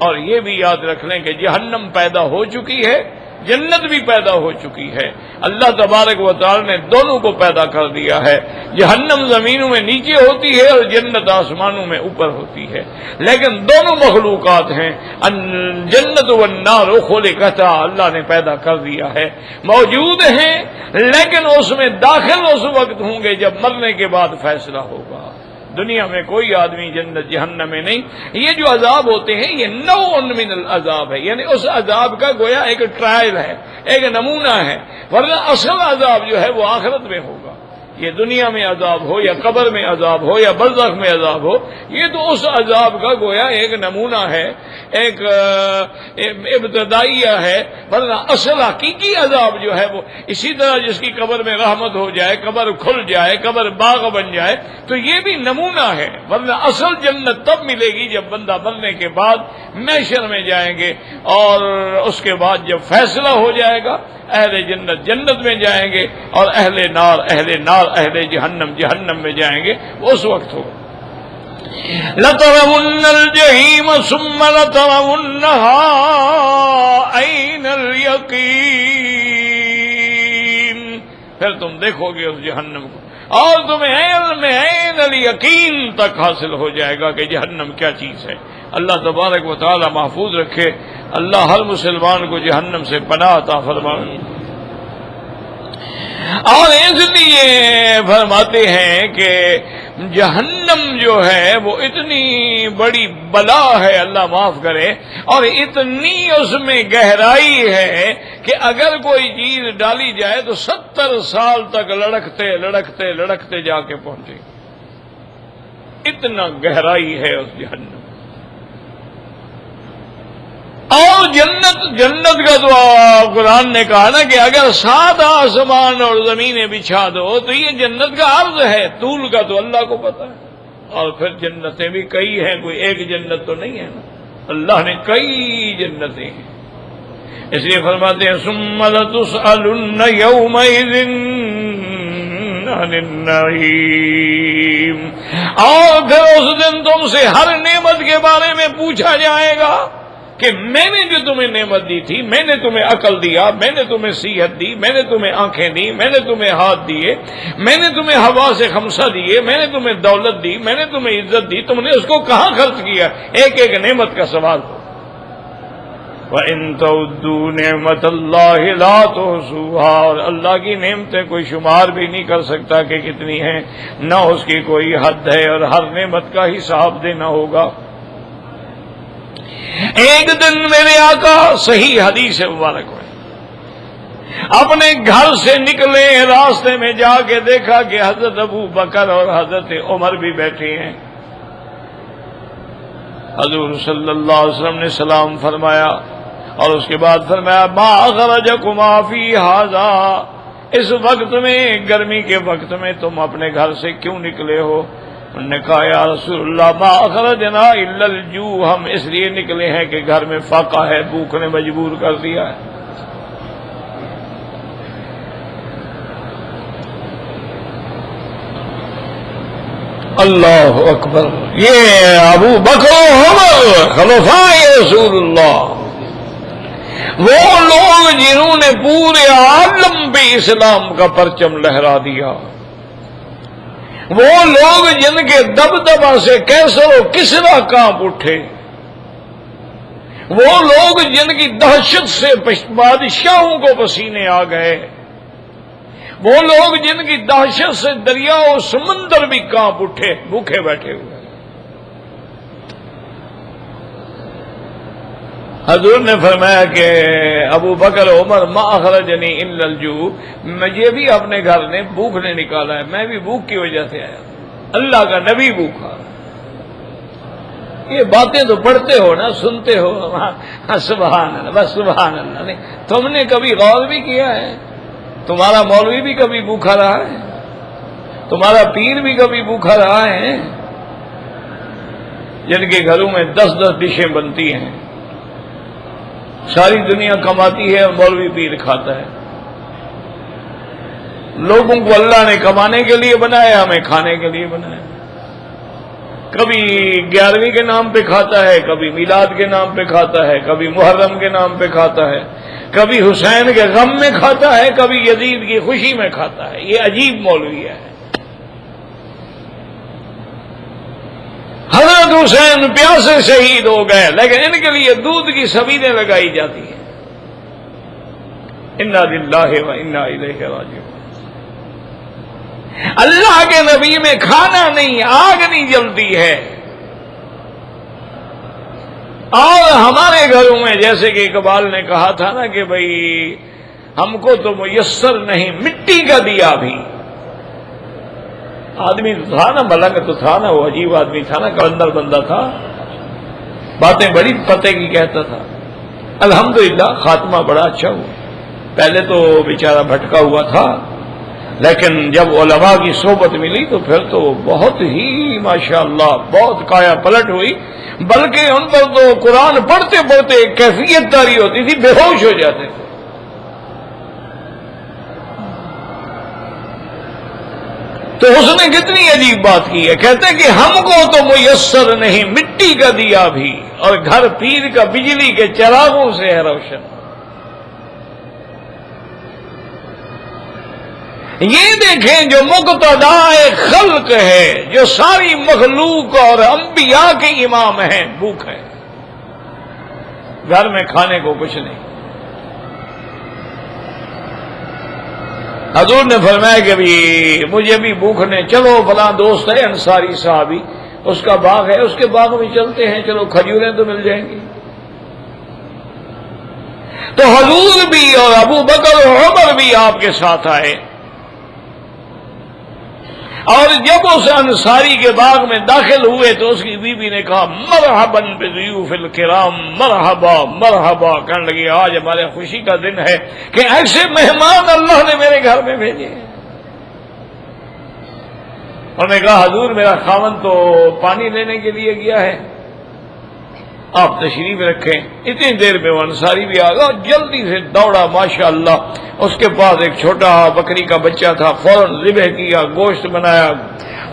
اور یہ بھی یاد رکھ لیں کہ جہنم پیدا ہو چکی ہے، جنت بھی پیدا ہو چکی ہے. اللہ تبارک و تعالی نے دونوں کو پیدا کر دیا ہے. جہنم زمینوں میں نیچے ہوتی ہے اور جنت آسمانوں میں اوپر ہوتی ہے، لیکن دونوں مخلوقات ہیں. جنت والنار خلقتا، اللہ نے پیدا کر دیا ہے، موجود ہیں، لیکن اس میں داخل اس وقت ہوں گے جب مرنے کے بعد فیصلہ ہوگا. دنیا میں کوئی آدمی جنت جہنم میں نہیں. یہ جو عذاب ہوتے ہیں یہ نوع من العذاب ہے، یعنی اس عذاب کا گویا ایک ٹرائل ہے، ایک نمونہ ہے، ورنہ اصل عذاب جو ہے وہ آخرت میں ہوگا. یہ دنیا میں عذاب ہو یا قبر میں عذاب ہو یا برزخ میں عذاب ہو، یہ تو اس عذاب کا گویا ایک نمونہ ہے، ایک ابتدائیہ ہے، ورنہ اصل حقیقی عذاب جو ہے وہ اسی طرح جس کی قبر میں رحمت ہو جائے، قبر کھل جائے، قبر باغ بن جائے، تو یہ بھی نمونہ ہے. ورنہ اصل جنت تب ملے گی جب بندہ مرنے کے بعد محشر میں جائیں گے، اور اس کے بعد جب فیصلہ ہو جائے گا اہل جنت جنت میں جائیں گے اور اہل نار اہل جہنم میں جائیں گے. وہ اس وقت ہوگا. لَتَرَوُنَّ الْجَحِيمَ ثُمَّ لَتَرَوُنَّهَا عَيْنَ الْيَقِينِ، پھر تم دیکھو گے اس جہنم کو اور تمہیں علم عین الیقین تک حاصل ہو جائے گا کہ جہنم کیا چیز ہے. اللہ تبارک و تعالی محفوظ رکھے. اللہ ہر مسلمان کو جہنم سے پناہ عطا فرمائے. اور اس لیے فرماتے ہیں کہ جہنم جو ہے وہ اتنی بڑی بلا ہے، اللہ معاف کرے، اور اتنی اس میں گہرائی ہے کہ اگر کوئی چیز ڈالی جائے تو 70 سال تک لڑکتے جا کے پہنچے. اتنا گہرائی ہے اس جہنم. اور جنت کا تو قرآن نے کہا نا کہ اگر 7 آسمان اور زمینیں بچھا دو تو یہ جنت کا عرض ہے، طول کا تو اللہ کو پتا ہے. اور پھر جنتیں بھی کئی ہیں، کوئی ایک جنت تو نہیں ہے نا، اللہ نے کئی جنتیں ہیں. اس لیے فرماتے ہیں ثم لتسألن یومئذ عن النعیم، اور پھر اس دن تم سے ہر نعمت کے بارے میں پوچھا جائے گا کہ میں نے جو تمہیں نعمت دی تھی، میں نے تمہیں عقل دیا، میں نے تمہیں صحت دی، میں نے تمہیں آنکھیں دی، میں نے تمہیں ہاتھ دیے، میں نے تمہیں حواس خمسہ دیے، میں نے تمہیں دولت دی، میں نے تمہیں عزت دی، تم نے اس کو کہاں خرچ کیا؟ ایک ایک نعمت کا سوال ہو. وَإِن تَعُدُّوا نِعْمَتَ اللَّهِ لَا تُحْصُوهَا، اور اللہ کی نعمتیں کوئی شمار بھی نہیں کر سکتا کہ کتنی ہیں، نہ اس کی کوئی حد ہے، اور ہر نعمت کا حساب دینا ہوگا. ایک دن میرے آقا، صحیح حدیث مبارک میں، اپنے گھر سے نکلے، راستے میں جا کے دیکھا کہ حضرت ابو بکر اور حضرت عمر بھی بیٹھے ہیں. حضور صلی اللہ علیہ وسلم نے سلام فرمایا اور اس کے بعد فرمایا ما اخرجکما فی ھذا، اس وقت میں، گرمی کے وقت میں تم اپنے گھر سے کیوں نکلے ہو؟ انہوں نے کہا یا رسول اللہ ما اخرجنا الا الجوع، ہم اس لیے نکلے ہیں کہ گھر میں فاقہ ہے، بھوک نے مجبور کر دیا ہے. اللہ اکبر. یہ ابو بکر و عمر خلفائے رسول اللہ، وہ لوگ جنہوں نے پورے عالم پہ اسلام کا پرچم لہرا دیا، وہ لوگ جن کے دبدبہ سے کیسر و کسرا کانپ اٹھے، وہ لوگ جن کی دہشت سے بادشاہوں کو پسینے آ گئے، وہ لوگ جن کی دہشت سے دریا و سمندر بھی کانپ اٹھے، بھوکے بیٹھے ہوئے. حضور نے فرمایا کہ ابو بکر عمر ما اخرجنی الا الجوع، مجھے بھی اپنے گھر نے بھوک نے نکالا ہے، میں بھی بھوک کی وجہ سے آیا. اللہ کا نبی بھوکا. یہ باتیں تو پڑھتے ہو نا، سنتے ہو، سبحان اللہ، بس سبحان اللہ. نہیں تم نے کبھی غور بھی کیا ہے تمہارا مولوی بھی کبھی بھوکا رہا ہے؟ تمہارا پیر بھی کبھی بھوکا رہا ہے؟ جن کے گھروں میں 10 ڈشیں بنتی ہیں، ساری دنیا کماتی ہے اور مولوی پیر کھاتا ہے۔ لوگوں کو اللہ نے کمانے کے لیے بنایا، ہمیں کھانے کے لیے بنایا۔ کبھی 11ویں کے نام پہ کھاتا ہے، کبھی میلاد کے نام پہ کھاتا ہے، کبھی محرم کے نام پہ کھاتا ہے، کبھی حسین کے غم میں کھاتا ہے، کبھی یزید کی خوشی میں کھاتا ہے۔ یہ عجیب مولوی ہے۔ حضرت حسین پیاسے شہید ہو گئے، لیکن ان کے لیے دودھ کی سبیلیں لگائی جاتی ہیں۔ انا للہ و انا الیہ راجعون۔ اللہ کے نبی میں کھانا نہیں، آگ نہیں جلتی ہے۔ اور ہمارے گھروں میں جیسے کہ اقبال نے کہا تھا نا کہ بھئی ہم کو تو میسر نہیں مٹی کا دیا بھی۔ آدمی تو تھا نا، ملنگ تو تھا نا، وہ عجیب آدمی تھا نا، کلندر بندہ تھا، باتیں بڑی پتے کی کہتا تھا۔ الحمدللہ خاتمہ بڑا اچھا ہوا۔ پہلے تو بیچارہ بھٹکا ہوا تھا، لیکن جب علماء کی صحبت ملی تو پھر تو بہت ہی ماشاءاللہ بہت کایا پلٹ ہوئی، بلکہ ان پر تو قرآن پڑھتے پڑھتے ایک کیفیت طاری ہوتی تھی، بے ہوش ہو جاتے تھے۔ تو اس نے کتنی عجیب بات کی ہے، کہتے کہ ہم کو تو میسر نہیں مٹی کا دیا بھی، اور گھر پیر کا بجلی کے چراغوں سے ہے روشن۔ یہ دیکھیں جو مقتدائے خلق ہے، جو ساری مخلوق اور انبیاء کے امام ہیں، بھوک ہے، گھر میں کھانے کو کچھ نہیں۔ حضور نے فرمایا کہ بھی مجھے بھی بھوک نے، چلو فلاں دوست ہے انصاری صحابی، اس کا باغ ہے، اس کے باغ میں چلتے ہیں، چلو کھجوریں تو مل جائیں گی۔ تو حضور بھی اور ابو بکر اور عمر بھی آپ کے ساتھ آئے، اور جب اس انصاری کے باغ میں داخل ہوئے تو اس کی بیوی نے کہا مرحباً بضیوف الکرام، مرحبا مرحبا، کہنے لگی آج ہمارے خوشی کا دن ہے کہ ایسے مہمان اللہ نے میرے گھر میں بھیجے ہیں۔ انہوں نے کہا حضور میرا خاوند تو پانی لینے کے لیے گیا ہے، آپ تشریف رکھیں۔ اتنی دیر میں وہ انصاری بھی آ گیا، جلدی سے دوڑا، ماشاءاللہ اس کے پاس ایک چھوٹا بکری کا بچہ تھا، فوراً ذبح کیا، گوشت بنایا،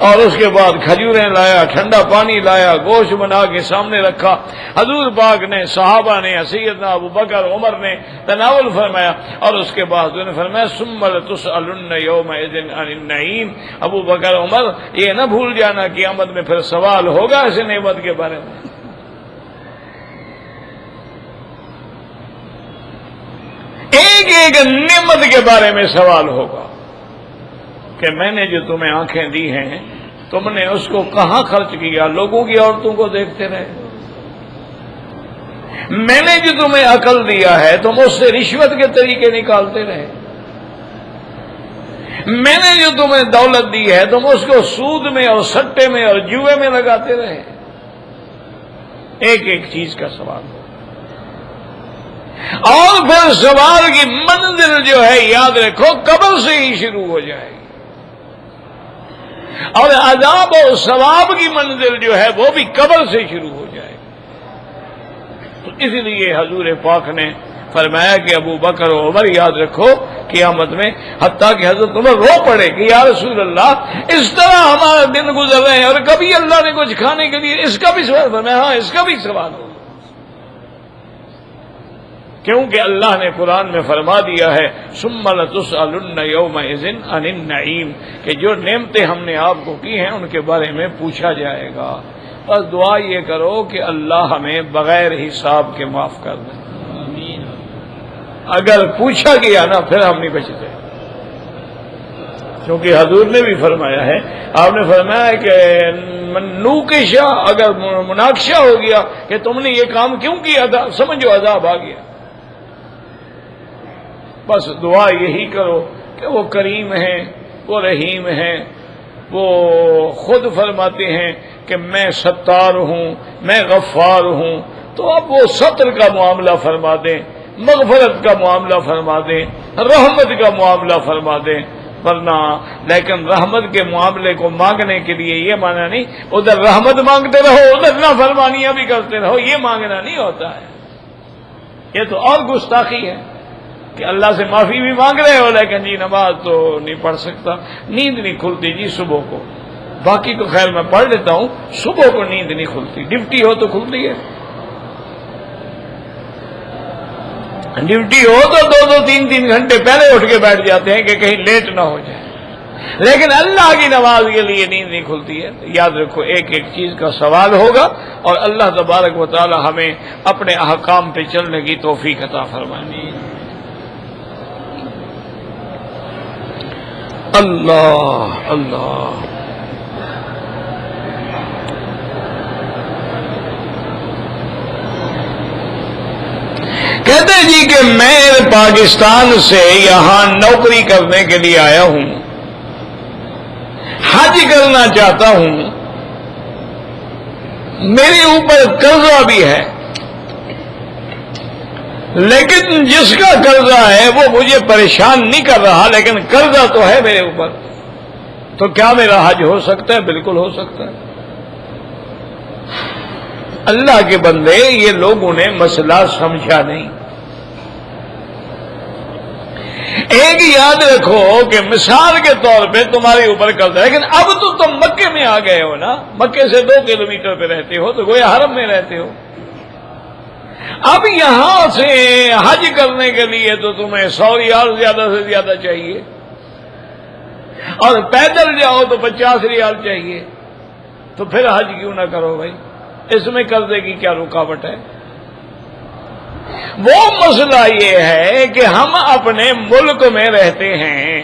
اور اس کے بعد کھجوریں لایا، ٹھنڈا پانی لایا، گوشت بنا کے سامنے رکھا۔ حضور پاک نے، صحابہ نے، سیدنا ابو بکر عمر نے تناول فرمایا، اور اس کے بعد انہوں نے فرمایا ثم لتسألن یومئذ عن النعیم۔ ابو بکر عمر یہ نہ بھول جانا قیامت میں پھر سوال ہوگا اس نعمت کے بارے میں۔ ایک ایک نعمت کے بارے میں سوال ہوگا کہ میں نے جو تمہیں آنکھیں دی ہیں تم نے اس کو کہاں خرچ کیا؟ لوگوں کی عورتوں کو دیکھتے رہے۔ میں نے جو تمہیں عقل دیا ہے تم اس سے رشوت کے طریقے نکالتے رہے۔ میں نے جو تمہیں دولت دی ہے تم اس کو سود میں اور سٹے میں اور جوئے میں لگاتے رہے۔ ایک ایک چیز کا سوال ہو، اور پھر سوال کی منزل جو ہے یاد رکھو قبر سے ہی شروع ہو جائے گی، اور عذاب و ثواب کی منزل جو ہے وہ بھی قبر سے شروع ہو جائے گی۔ تو اس لیے حضور پاک نے فرمایا کہ ابو بکر و عمر یاد رکھو قیامت میں، حتیٰ کہ حضرت عمر رو پڑے کہ یا رسول اللہ اس طرح ہمارا دن گزر رہے ہیں اور کبھی اللہ نے کچھ کھانے کے لیے، اس کا بھی سوال فرمایا۔ ہاں اس کا بھی سوال ہو، کیونکہ اللہ نے قرآن میں فرما دیا ہے ثم لتسألن یومئذ عن النعیم، کہ جو نعمتیں ہم نے آپ کو کی ہیں ان کے بارے میں پوچھا جائے گا۔ بس دعا یہ کرو کہ اللہ ہمیں بغیر حساب کے معاف کر دے۔ اگر پوچھا گیا نا پھر ہم نہیں بچتے، کیونکہ حضور نے بھی فرمایا ہے، آپ نے فرمایا کہ منوقشہ، اگر مناقشہ ہو گیا کہ تم نے یہ کام کیوں کیا تھا، سمجھو عذاب آ گیا۔ بس دعا یہی کرو کہ وہ کریم ہیں، وہ رحیم ہیں، وہ خود فرماتے ہیں کہ میں ستار ہوں، میں غفار ہوں، تو اب وہ ستر کا معاملہ فرما دیں، مغفرت کا معاملہ فرما دیں، رحمت کا معاملہ فرما دیں، ورنہ لیکن رحمت کے معاملے کو مانگنے کے لیے یہ مانا نہیں ادھر رحمت مانگتے رہو ادھر نافرمانیاں بھی کرتے رہو، یہ مانگنا نہیں ہوتا ہے، یہ تو اور گستاخی ہے کہ اللہ سے معافی بھی مانگ رہے ہو لیکن جی نماز تو نہیں پڑھ سکتا، نیند نہیں کھلتی جی صبح کو، باقی تو خیر میں پڑھ لیتا ہوں، صبح کو نیند نہیں کھلتی، ڈیوٹی ہو تو کھلتی ہے، ڈیوٹی ہو تو 2-3 گھنٹے پہلے اٹھ کے بیٹھ جاتے ہیں کہ کہیں لیٹ نہ ہو جائے، لیکن اللہ کی نماز کے لیے نیند نہیں کھلتی ہے۔ یاد رکھو ایک ایک چیز کا سوال ہوگا اور اللہ تبارک و تعالی ہمیں اپنے احکام پہ چلنے کی توفیق عطا فرمائے۔ اللہ اللہ کہتے جی کہ میں پاکستان سے یہاں نوکری کرنے کے لیے آیا ہوں، حج کرنا چاہتا ہوں، میرے اوپر قرضہ بھی ہے، لیکن جس کا قرضہ ہے وہ مجھے پریشان نہیں کر رہا، لیکن قرضہ تو ہے میرے اوپر، تو کیا میرا حج ہو سکتا ہے؟ بالکل ہو سکتا ہے۔ اللہ کے بندے یہ لوگوں نے مسئلہ سمجھا نہیں۔ ایک یاد رکھو کہ مثال کے طور پہ تمہارے اوپر قرضہ ہے، لیکن اب تو تم مکے میں آ گئے ہو نا، مکے سے 2 کلومیٹر پہ رہتے ہو تو گویا حرم میں رہتے ہو، اب یہاں سے حج کرنے کے لیے تو تمہیں 100 ریال زیادہ سے زیادہ چاہیے، اور پیدل جاؤ تو 50 ریال چاہیے، تو پھر حج کیوں نہ کرو بھائی؟ اس میں قرضے کی کیا رکاوٹ ہے؟ وہ مسئلہ یہ ہے کہ ہم اپنے ملک میں رہتے ہیں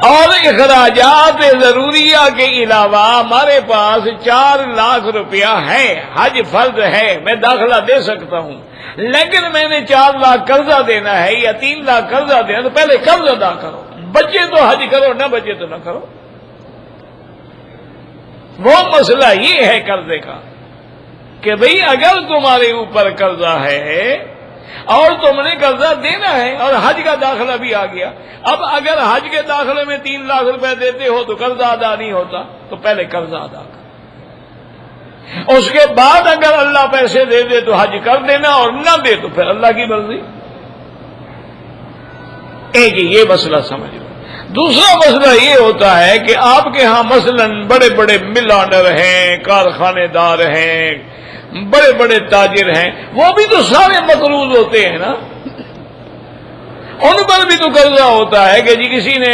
اور اخراجات ضروریہ کے علاوہ ہمارے پاس 4 لاکھ روپیہ ہے، حج فرض ہے، میں داخلہ دے سکتا ہوں، لیکن میں نے 4 لاکھ قرضہ دینا ہے یا 3 لاکھ قرضہ دینا، تو پہلے قرض ادا کرو، بچے تو حج کرو، نہ بچے تو نہ کرو۔ وہ مسئلہ یہ ہے قرضے کا کہ بھئی اگر تمہارے اوپر قرضہ ہے اور تم نے قرضہ دینا ہے اور حج کا داخلہ بھی آ گیا، اب اگر حج کے داخلے میں 3 لاکھ روپے دیتے ہو تو قرضہ ادا نہیں ہوتا، تو پہلے قرضہ ادا کر، اس کے بعد اگر اللہ پیسے دے دے تو حج کر دینا، اور نہ دے تو پھر اللہ کی مرضی۔ ایک یہ مسئلہ سمجھ لو۔ دوسرا مسئلہ یہ ہوتا ہے کہ آپ کے ہاں مثلاً بڑے بڑے مل آنر ہیں، کارخانے دار ہیں، بڑے بڑے تاجر ہیں، وہ بھی تو سارے مقروض ہوتے ہیں نا، ان پر بھی تو قرضہ ہوتا ہے کہ جی کسی نے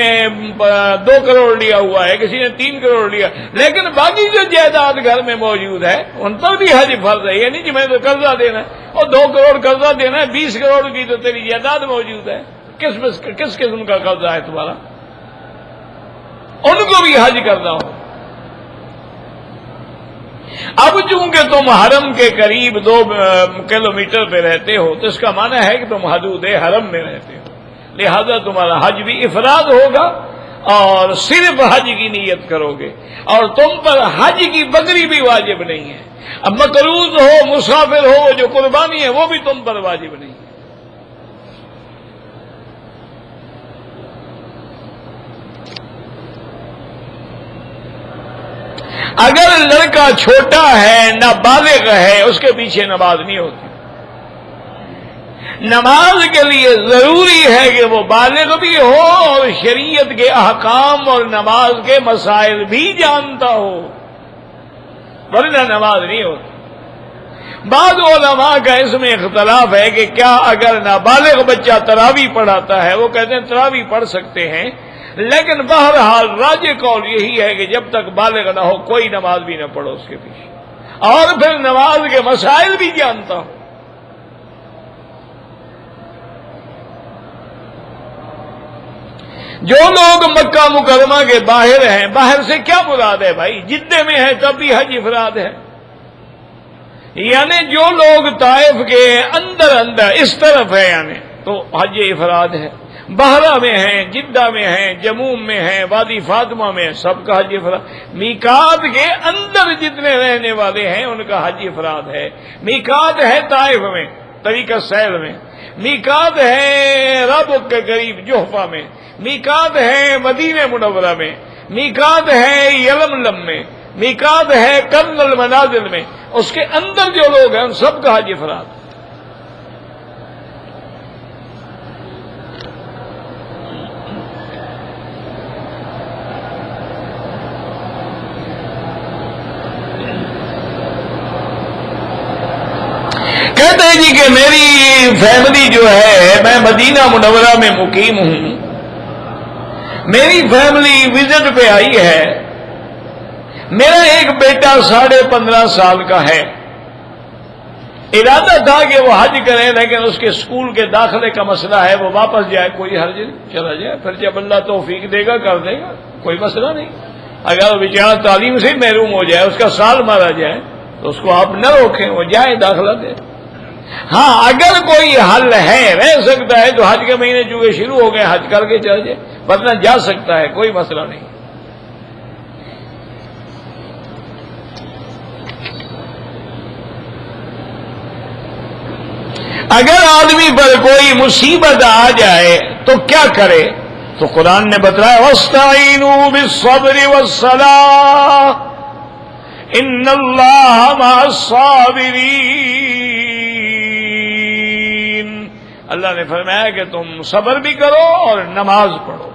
2 کروڑ لیا ہوا ہے، کسی نے 3 کروڑ لیا، لیکن باقی جو جائیداد گھر میں موجود ہے ان پر بھی حج فرض ہے، یہ نہیں کہ میں تو قرضہ دینا ہے اور 2 کروڑ قرضہ دینا ہے، 20 کروڑ کی تو تیری جائیداد موجود ہے، کس قسم کا قرضہ ہے تمہارا؟ ان کو بھی حج کرنا ہو۔ اب چونکہ تم حرم کے قریب 2 کلومیٹر پہ رہتے ہو تو اس کا معنی ہے کہ تم حدود حرم میں رہتے ہو، لہذا تمہارا حج بھی افراد ہوگا اور صرف حج کی نیت کرو گے، اور تم پر حج کی بکری بھی واجب نہیں ہے، اب مقروض ہو، مسافر ہو، جو قربانی ہے وہ بھی تم پر واجب نہیں ہے۔ اگر لڑکا چھوٹا ہے، نابالغ ہے، اس کے پیچھے نماز نہیں ہوتی، نماز کے لیے ضروری ہے کہ وہ بالغ بھی ہو اور شریعت کے احکام اور نماز کے مسائل بھی جانتا ہو، ورنہ نماز نہیں ہوتی۔ بعض علماء کا اس میں اختلاف ہے کہ کیا اگر نابالغ بچہ تراویح پڑھاتا ہے، وہ کہتے ہیں تراویح پڑھ سکتے ہیں، لیکن بہرحال راجح قول یہی ہے کہ جب تک بالغ نہ ہو کوئی نماز بھی نہ پڑھو اس کے پیچھے، اور پھر نماز کے مسائل بھی جانتا ہو۔ جو لوگ مکہ مکرمہ کے باہر ہیں، باہر سے کیا مراد ہے بھائی؟ جدے میں ہے تب بھی حج افراد ہے، یعنی جو لوگ طائف کے اندر اس طرف ہے یعنی تو حج افراد ہے، بحرہ میں ہیں، جدہ میں ہیں، جموم میں ہیں، وادی فاطمہ میں، سب کا حج افراد۔ میقات کے اندر جتنے رہنے والے ہیں ان کا حج افراد ہے۔ میقات ہے طائف میں، طریقہ سیر میں، میقات ہے رب کے قریب جوحفہ میں، میقات ہے مدینہ منورہ میں، میقات ہے یلملم میں، میقات ہے قرن المنازل میں، اس کے اندر جو لوگ ہیں ان سب کا حج افراد۔ کہتے ہیں جی کہ میری فیملی جو ہے، میں مدینہ منورہ میں مقیم ہوں، میری فیملی وزٹ پہ آئی ہے، میرا ایک بیٹا 15.5 سال کا ہے، ارادہ تھا کہ وہ حج کرے لیکن اس کے اسکول کے داخلے کا مسئلہ ہے، وہ واپس جائے، کوئی حرج نہیں، چلا جائے، پھر جب اللہ توفیق دے گا کر دے گا، کوئی مسئلہ نہیں۔ اگر وہ بیچارہ تعلیم سے محروم ہو جائے، اس کا سال مارا جائے تو اس کو آپ نہ روکیں، وہ جائے داخلہ دے۔ ہاں اگر کوئی حل ہے، رہ سکتا ہے تو حج کے مہینے چونکہ شروع ہو گئے، حج کر کے چل جائے، ورنہ جا سکتا ہے، کوئی مسئلہ نہیں۔ اگر آدمی پر کوئی مصیبت آ جائے تو کیا کرے؟ تو قرآن نے بتایا وَاسْتَعِينُوا بِالصَّبْرِ وَالصَّلَاةِ إِنَّ اللَّهَ مَعَ الصَّابِرِينَ۔ اللہ نے فرمایا کہ تم صبر بھی کرو اور نماز پڑھو۔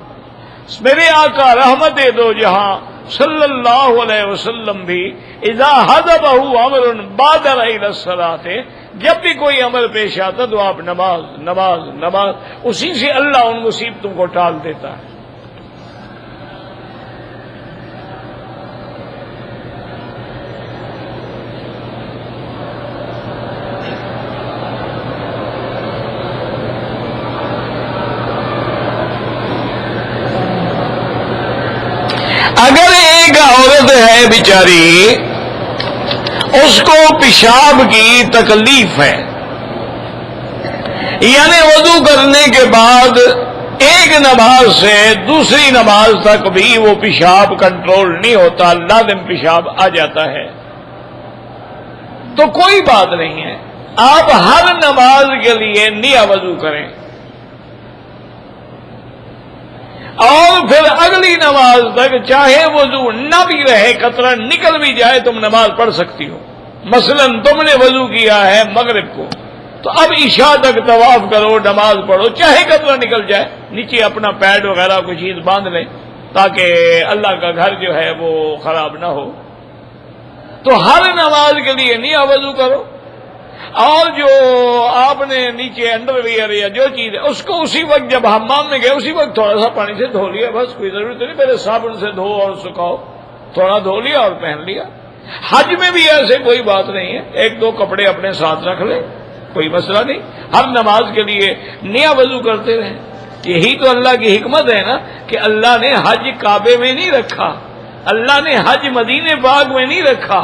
میرے آقا رحمت دو جہاں صلی اللہ علیہ وسلم بھی اذا حضبہ امر بادر الی الصلاۃ، جب بھی کوئی عمل پیش آتا تو آپ نماز نماز نماز، اسی سے اللہ ان مصیبتوں کو ٹال دیتا ہے۔ اگر ایک عورت ہے بیچاری، اس کو پیشاب کی تکلیف ہے، یعنی وضو کرنے کے بعد ایک نماز سے دوسری نماز تک بھی وہ پیشاب کنٹرول نہیں ہوتا، لازم پیشاب آ جاتا ہے، تو کوئی بات نہیں ہے، آپ ہر نماز کے لیے نیا وضو کریں اور پھر اگلی نماز تک چاہے وضو نہ بھی رہے، قطرہ نکل بھی جائے، تم نماز پڑھ سکتی ہو۔ مثلا تم نے وضو کیا ہے مغرب کو، تو اب عشاء تک طواف کرو، نماز پڑھو، چاہے قطرہ نکل جائے، نیچے اپنا پیڈ وغیرہ کوئی چیز باندھ لیں تاکہ اللہ کا گھر جو ہے وہ خراب نہ ہو۔ تو ہر نماز کے لیے نیا وضو کرو، اور جو آپ نے نیچے انڈر ویئر یا جو چیز ہے اس کو اسی وقت جب حمام میں گئے اسی وقت تھوڑا سا پانی سے دھو لیا، بس کوئی ضرورت نہیں پہلے صابن سے دھو اور سکھاؤ، تھوڑا دھو لیا اور پہن لیا۔ حج میں بھی ایسے کوئی بات نہیں ہے، ایک دو کپڑے اپنے ساتھ رکھ لیں، کوئی مسئلہ نہیں، ہر نماز کے لیے نیا وضو کرتے رہیں۔ یہی تو اللہ کی حکمت ہے نا کہ اللہ نے حج کعبے میں نہیں رکھا، اللہ نے حج مدینے پاک میں نہیں رکھا،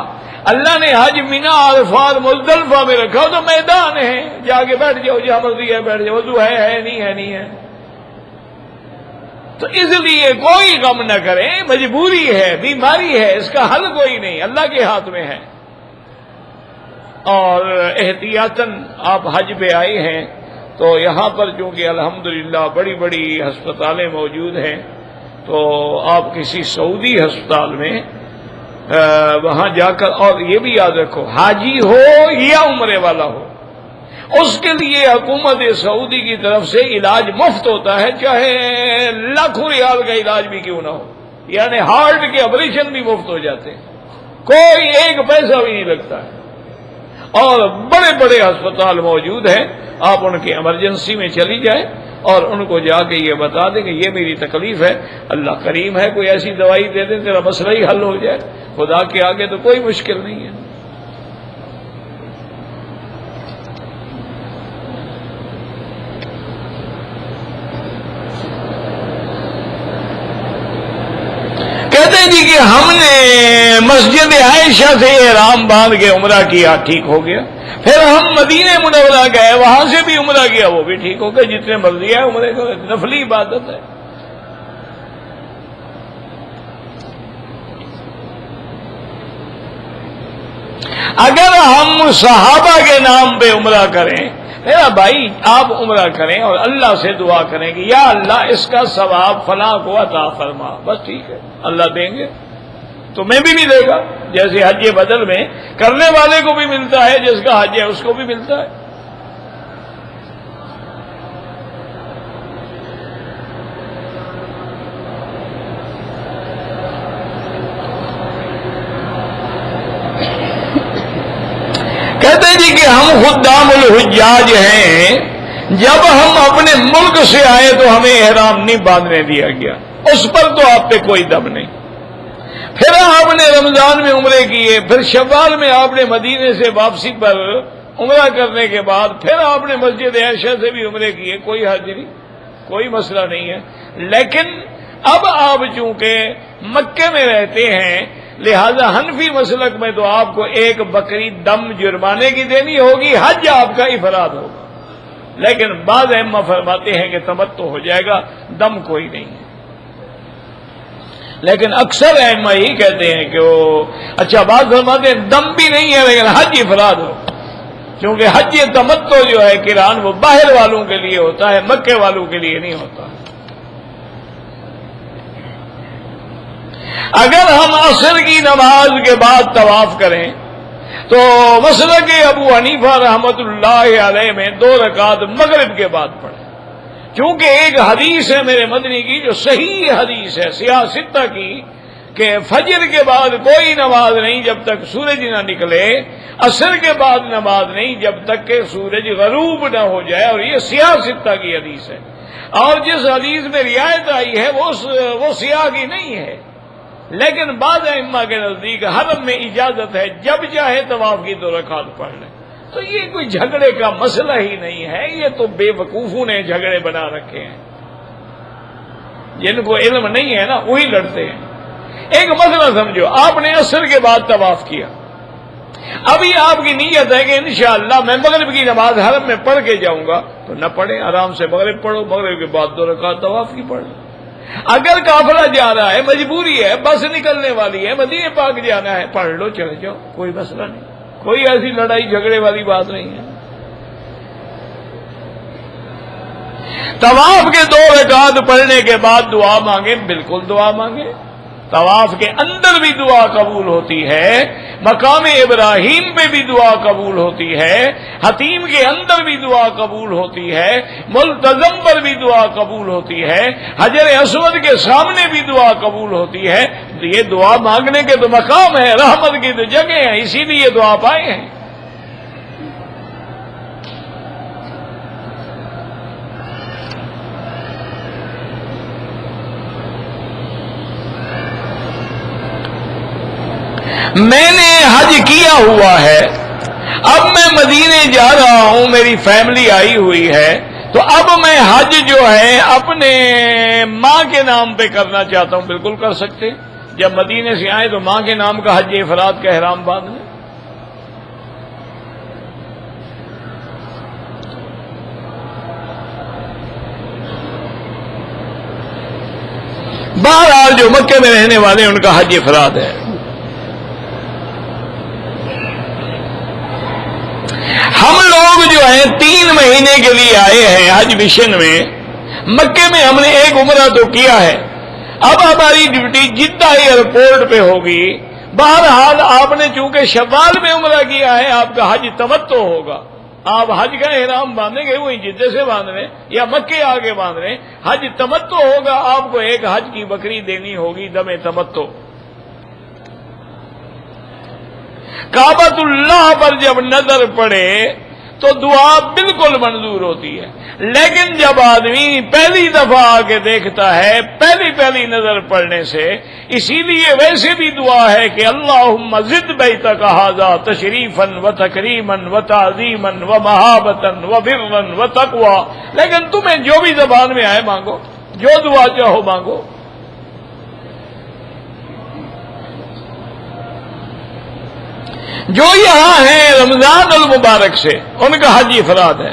اللہ نے حج مینا عرفات مزدلفہ میں رکھا، تو میدان ہے، جا کے بیٹھ جاؤ، جہاں مرضی ہے بیٹھ جاؤ، وضو ہے نہیں ہے۔ تو اس لیے کوئی غم نہ کریں، مجبوری ہے، بیماری ہے، اس کا حل کوئی نہیں، اللہ کے ہاتھ میں ہے۔ اور احتیاطاً آپ حج پہ آئے ہیں تو یہاں پر چونکہ الحمدللہ بڑی بڑی ہسپتالیں موجود ہیں، تو آپ کسی سعودی ہسپتال میں وہاں جا کر، اور یہ بھی یاد رکھو حاجی ہو یا عمرے والا ہو، اس کے لیے حکومت سعودی کی طرف سے علاج مفت ہوتا ہے، چاہے لاکھوں ریال کا علاج بھی کیوں نہ ہو، یعنی ہارٹ کے آپریشن بھی مفت ہو جاتے ہیں، کوئی ایک پیسہ بھی نہیں لگتا ہے، اور بڑے بڑے ہسپتال موجود ہیں، آپ ان کی ایمرجنسی میں چلی جائیں اور ان کو جا کے یہ بتا دیں کہ یہ میری تکلیف ہے، اللہ کریم ہے، کوئی ایسی دوائی دے دیں تیرا مسئلہ ہی حل ہو جائے، خدا کے آگے تو کوئی مشکل نہیں ہے۔ کہتے ہیں جی کہ ہم نے مسجد عائشہ سے احرام باندھ کے عمرہ کیا، ٹھیک ہو گیا، پھر ہم مدینہ منورہ گئے، وہاں سے بھی عمرہ کیا، وہ بھی ٹھیک ہو گیا، جتنے مرضی ہے عمرے کو، نفلی عبادت ہے۔ اگر ہم صحابہ کے نام پہ عمرہ کریں میرا بھائی آپ عمرہ کریں اور اللہ سے دعا کریں کہ یا اللہ اس کا ثواب فلاں کو عطا فرما، بس ٹھیک ہے، اللہ دیں گے، تمہیں بھی ملے گا، جیسے حج بدل میں کرنے والے کو بھی ملتا ہے، جس کا حج ہے اس کو بھی ملتا ہے۔ کہتے ہیں جی کہ ہم خدام الحجاج ہیں، جب ہم اپنے ملک سے آئے تو ہمیں احرام نہیں باندھنے دیا گیا، اس پر تو آپ پہ کوئی دم نہیں۔ پھر آپ نے رمضان میں عمرے کیے، پھر شوال میں آپ نے مدینے سے واپسی پر عمرہ کرنے کے بعد پھر آپ نے مسجد عائشہ سے بھی عمرے کیے، کوئی حرج نہیں، کوئی مسئلہ نہیں ہے۔ لیکن اب آپ چونکہ مکے میں رہتے ہیں، لہذا حنفی مسلک میں تو آپ کو ایک بکری دم جرمانے کی دینی ہوگی، حج آپ کا افراد ہوگا۔ لیکن بعض ائمہ فرماتے ہیں کہ تمتع ہو جائے گا، دم کوئی نہیں ہے۔ لیکن اکثر ائمہ یہی کہتے ہیں کہ وہ اچھا بعض فرماتے ہیں دم بھی نہیں ہے لیکن حج افراد ہو، کیونکہ حج تمتع جو ہے قران وہ باہر والوں کے لیے ہوتا ہے، مکے والوں کے لیے نہیں ہوتا۔ اگر ہم عصر کی نماز کے بعد طواف کریں تو مسلک ابو حنیفہ رحمۃ اللہ علیہ میں 2 رکعت مغرب کے بعد پڑھیں، چونکہ ایک حدیث ہے میرے مدنی کی جو صحیح حدیث ہے سیاہ ستہ کی کہ فجر کے بعد کوئی نماز نہیں جب تک سورج نہ نکلے، عصر کے بعد نماز نہیں جب تک کہ سورج غروب نہ ہو جائے، اور یہ سیاہ ستہ کی حدیث ہے۔ اور جس حدیث میں رعایت آئی ہے وہ سیاہ کی نہیں ہے، لیکن بعض ائمہ کے نزدیک حرم میں اجازت ہے جب چاہے طواف کی 2 رکعت پڑھ لیں، تو یہ کوئی جھگڑے کا مسئلہ ہی نہیں ہے، یہ تو بے وقوفوں نے جھگڑے بنا رکھے ہیں، جن کو علم نہیں ہے نا وہی لڑتے ہیں۔ ایک مسئلہ سمجھو، آپ نے عصر کے بعد طواف کیا، ابھی آپ کی نیت ہے کہ انشاءاللہ میں مغرب کی نماز حرم میں پڑھ کے جاؤں گا، تو نہ پڑھیں، آرام سے مغرب پڑھو، مغرب کے بعد 2 رکعت طواف کی پڑھ لو۔ اگر قافلہ جا رہا ہے، مجبوری ہے، بس نکلنے والی ہے، مدینے پاک جانا ہے، پڑھ لو، چلے جاؤ، کوئی مسئلہ نہیں، کوئی ایسی لڑائی جھگڑے والی بات نہیں ہے۔ طواف کے 2 رکعت پڑھنے کے بعد دعا مانگے، بالکل دعا مانگے، طواف کے اندر بھی دعا قبول ہوتی ہے، مقام ابراہیم پہ بھی دعا قبول ہوتی ہے، حتیم کے اندر بھی دعا قبول ہوتی ہے، ملتزم پر بھی دعا قبول ہوتی ہے، حجر اسود کے سامنے بھی دعا قبول ہوتی ہے۔ یہ دعا مانگنے کے تو مقام ہے، رحمت کی تو جگہ ہے، اسی لیے دعا پائے ہیں۔ میں نے حج کیا ہوا ہے، اب میں مدینے جا رہا ہوں، میری فیملی آئی ہوئی ہے، تو اب میں حج جو ہے اپنے ماں کے نام پہ کرنا چاہتا ہوں۔ بالکل کر سکتے، جب مدینے سے آئے تو ماں کے نام کا حج افراد کا احرام باندھ لیں۔ بہرحال جو مکے میں رہنے والے ان کا حج افراد ہے۔ ہم لوگ جو ہیں 3 مہینے کے لیے آئے ہیں حج مشن میں، مکے میں ہم نے ایک عمرہ تو کیا ہے، اب ہماری ڈیوٹی جدہ ایئرپورٹ پہ ہوگی۔ بہرحال آپ نے چونکہ شوال میں عمرہ کیا ہے، آپ کا حج تمتع ہوگا، آپ حج کا احرام باندھیں گے، وہی جدہ سے باندھ رہے یا مکے آگے باندھ رہے، حج تمتع ہوگا، آپ کو ایک حج کی بکری دینی ہوگی دم تمتع۔ کعبۃ اللہ پر جب نظر پڑے تو دعا بالکل منظور ہوتی ہے، لیکن جب آدمی پہلی دفعہ آ کے دیکھتا ہے پہلی نظر پڑنے سے، اسی لیے ویسے بھی دعا ہے کہ اللہم زد بیتک ھذا تشریفا و تکریما و تعظیما و محابتا و برا و تقوی، لیکن تمہیں جو بھی زبان میں آئے مانگو، جو دعا چاہو مانگو۔ جو یہاں ہیں رمضان المبارک سے ان کا حج افراد ہے۔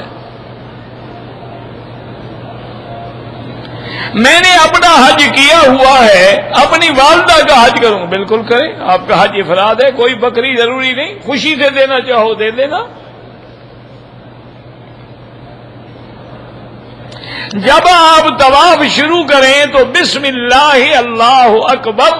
میں نے اپنا حج کیا ہوا ہے، اپنی والدہ کا حج کروں، بالکل کریں، آپ کا حج افراد ہے، کوئی بکری ضروری نہیں، خوشی سے دینا چاہو دے دینا۔ جب آپ طواف شروع کریں تو بسم اللہ اللہ اکبر،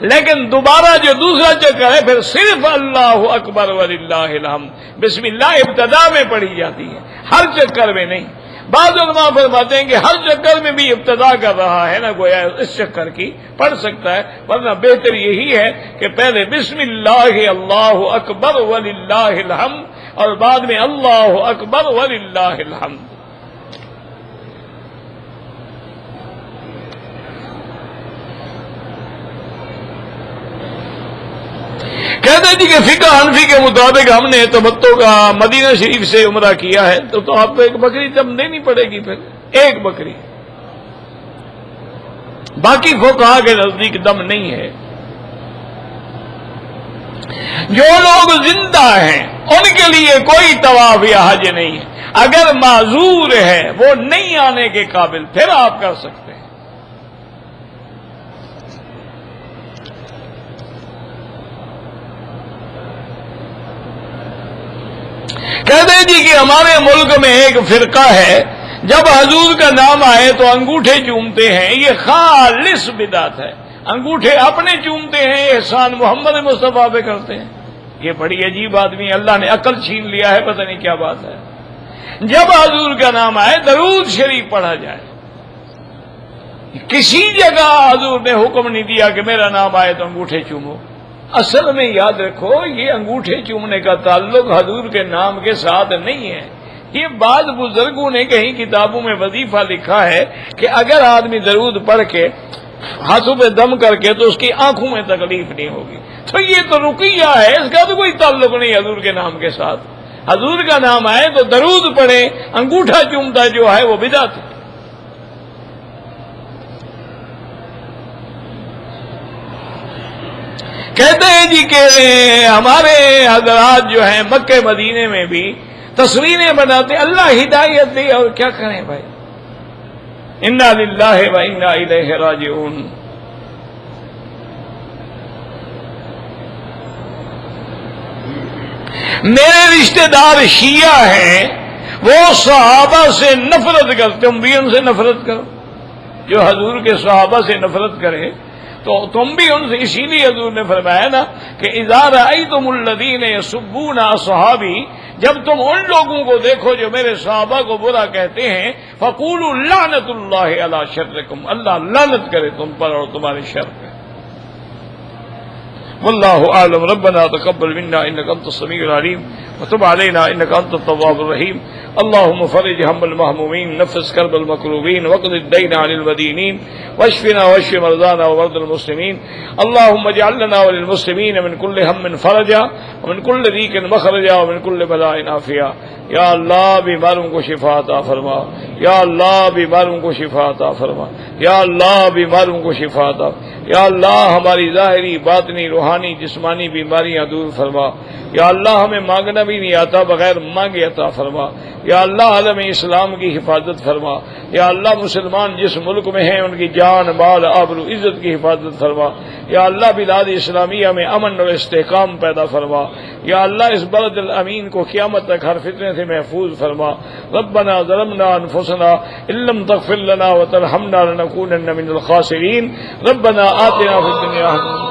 لیکن دوبارہ جو دوسرا چکر ہے پھر صرف اللہ اکبر وللہ الحمد، بسم اللہ ابتدا میں پڑھی جاتی ہے، ہر چکر میں نہیں۔ بعض علماء فرماتے ہیں کہ ہر چکر میں بھی ابتدا کر رہا ہے نا، گویا اس چکر کی پڑھ سکتا ہے، ورنہ بہتر یہی ہے کہ پہلے بسم اللہ اللہ اکبر وللہ الحمد اور بعد میں اللہ اکبر وللہ الحمد۔ کہتے جی کہ فقہ حنفی کے مطابق ہم نے تمتع کا مدینہ شریف سے عمرہ کیا ہے تو آپ کو ایک بکری دم دینی پڑے گی، پھر ایک بکری، باقی فقہا کے نزدیک دم نہیں ہے۔ جو لوگ زندہ ہیں ان کے لیے کوئی طواف یا حج نہیں ہے، اگر معذور ہے وہ نہیں آنے کے قابل پھر آپ کر سکتے ہیں۔ کہتے ہیں جی کہ ہمارے ملک میں ایک فرقہ ہے، جب حضور کا نام آئے تو انگوٹھے چومتے ہیں، یہ خالص بدعت ہے۔ انگوٹھے اپنے چومتے ہیں، احسان محمد مصطفیٰ پہ کرتے ہیں۔ یہ بڑی عجیب آدمی ہے، اللہ نے عقل چھین لیا ہے، پتہ نہیں کیا بات ہے۔ جب حضور کا نام آئے درود شریف پڑھا جائے، کسی جگہ حضور نے حکم نہیں دیا کہ میرا نام آئے تو انگوٹھے چومو۔ اصل میں یاد رکھو یہ انگوٹھے چومنے کا تعلق حضور کے نام کے ساتھ نہیں ہے۔ یہ بعض بزرگوں نے کہیں کتابوں میں وظیفہ لکھا ہے کہ اگر آدمی درود پڑھ کے ہاتھوں پہ دم کر کے تو اس کی آنکھوں میں تکلیف نہیں ہوگی، تو یہ تو رقیہ ہے، اس کا تو کوئی تعلق نہیں حضور کے نام کے ساتھ۔ حضور کا نام آئے تو درود پڑھے، انگوٹھا چومتا جو ہے وہ بدعت ہے۔ کہتے ہیں جی کہ ہمارے حضرات جو ہیں مکہ مدینے میں بھی تصویریں بناتے، اللہ ہدایت دے، اور کیا کریں بھائی، انا للہ و انا الیہ راجعون۔ میرے رشتہ دار شیعہ ہیں، وہ صحابہ سے نفرت کرتے، تم بھی ان سے نفرت کرو۔ جو حضور کے صحابہ سے نفرت کرے تو تم بھی ان سے، اسی لیے حضور نے فرمایا نا کہ اذا رأیتم الذین یسبون اصحابی، جب تم ان لوگوں کو دیکھو جو میرے صحابہ کو برا کہتے ہیں، فقولوا لعنت اللہ علی شرکم، اللہ لعنت کرے تم پر اور تمہارے شر پہ۔ واللہ اعلم، ربنا تقبل منا انک انت السمیع العلیم وتب علینا انک انت التواب الرحیم۔ اللهم فرج هم المهمومين، نفس كرب المكروبين، واقض الدين عن المدينين، واشفنا واشف مرضانا ومرضى المسلمين۔ اللهم اجعل لنا وللمسلمين من كل هم فرجا ومن كل ضيق مخرجا ومن كل بلاء عافيا۔ یا اللہ بیماروں کو شفا عطا فرما، یا اللہ بیماروں کو شفا عطا فرما، یا اللہ بیماروں کو شفا عطا، یا اللہ ہماری ظاہری باطنی روحانی جسمانی بیماریاں دور فرما، یا اللہ ہمیں مانگنا بھی نہیں آتا بغیر مانگے عطا فرما، یا اللہ عالم اسلام کی حفاظت فرما، یا اللہ مسلمان جس ملک میں ہیں ان کی جان مال آبرو عزت کی حفاظت فرما، یا اللہ بلاد اسلامیہ میں امن اور استحکام پیدا فرما، یا اللہ اس بلد الامین کو قیامت تک ہر فتنے سے محفوظ فرما۔ ربنا ظلمنا انفسنا ان لم تغفر لنا وترحمنا لنكونن من الخاسرین۔ ربنا آتنا فی الدنیا حسنۃ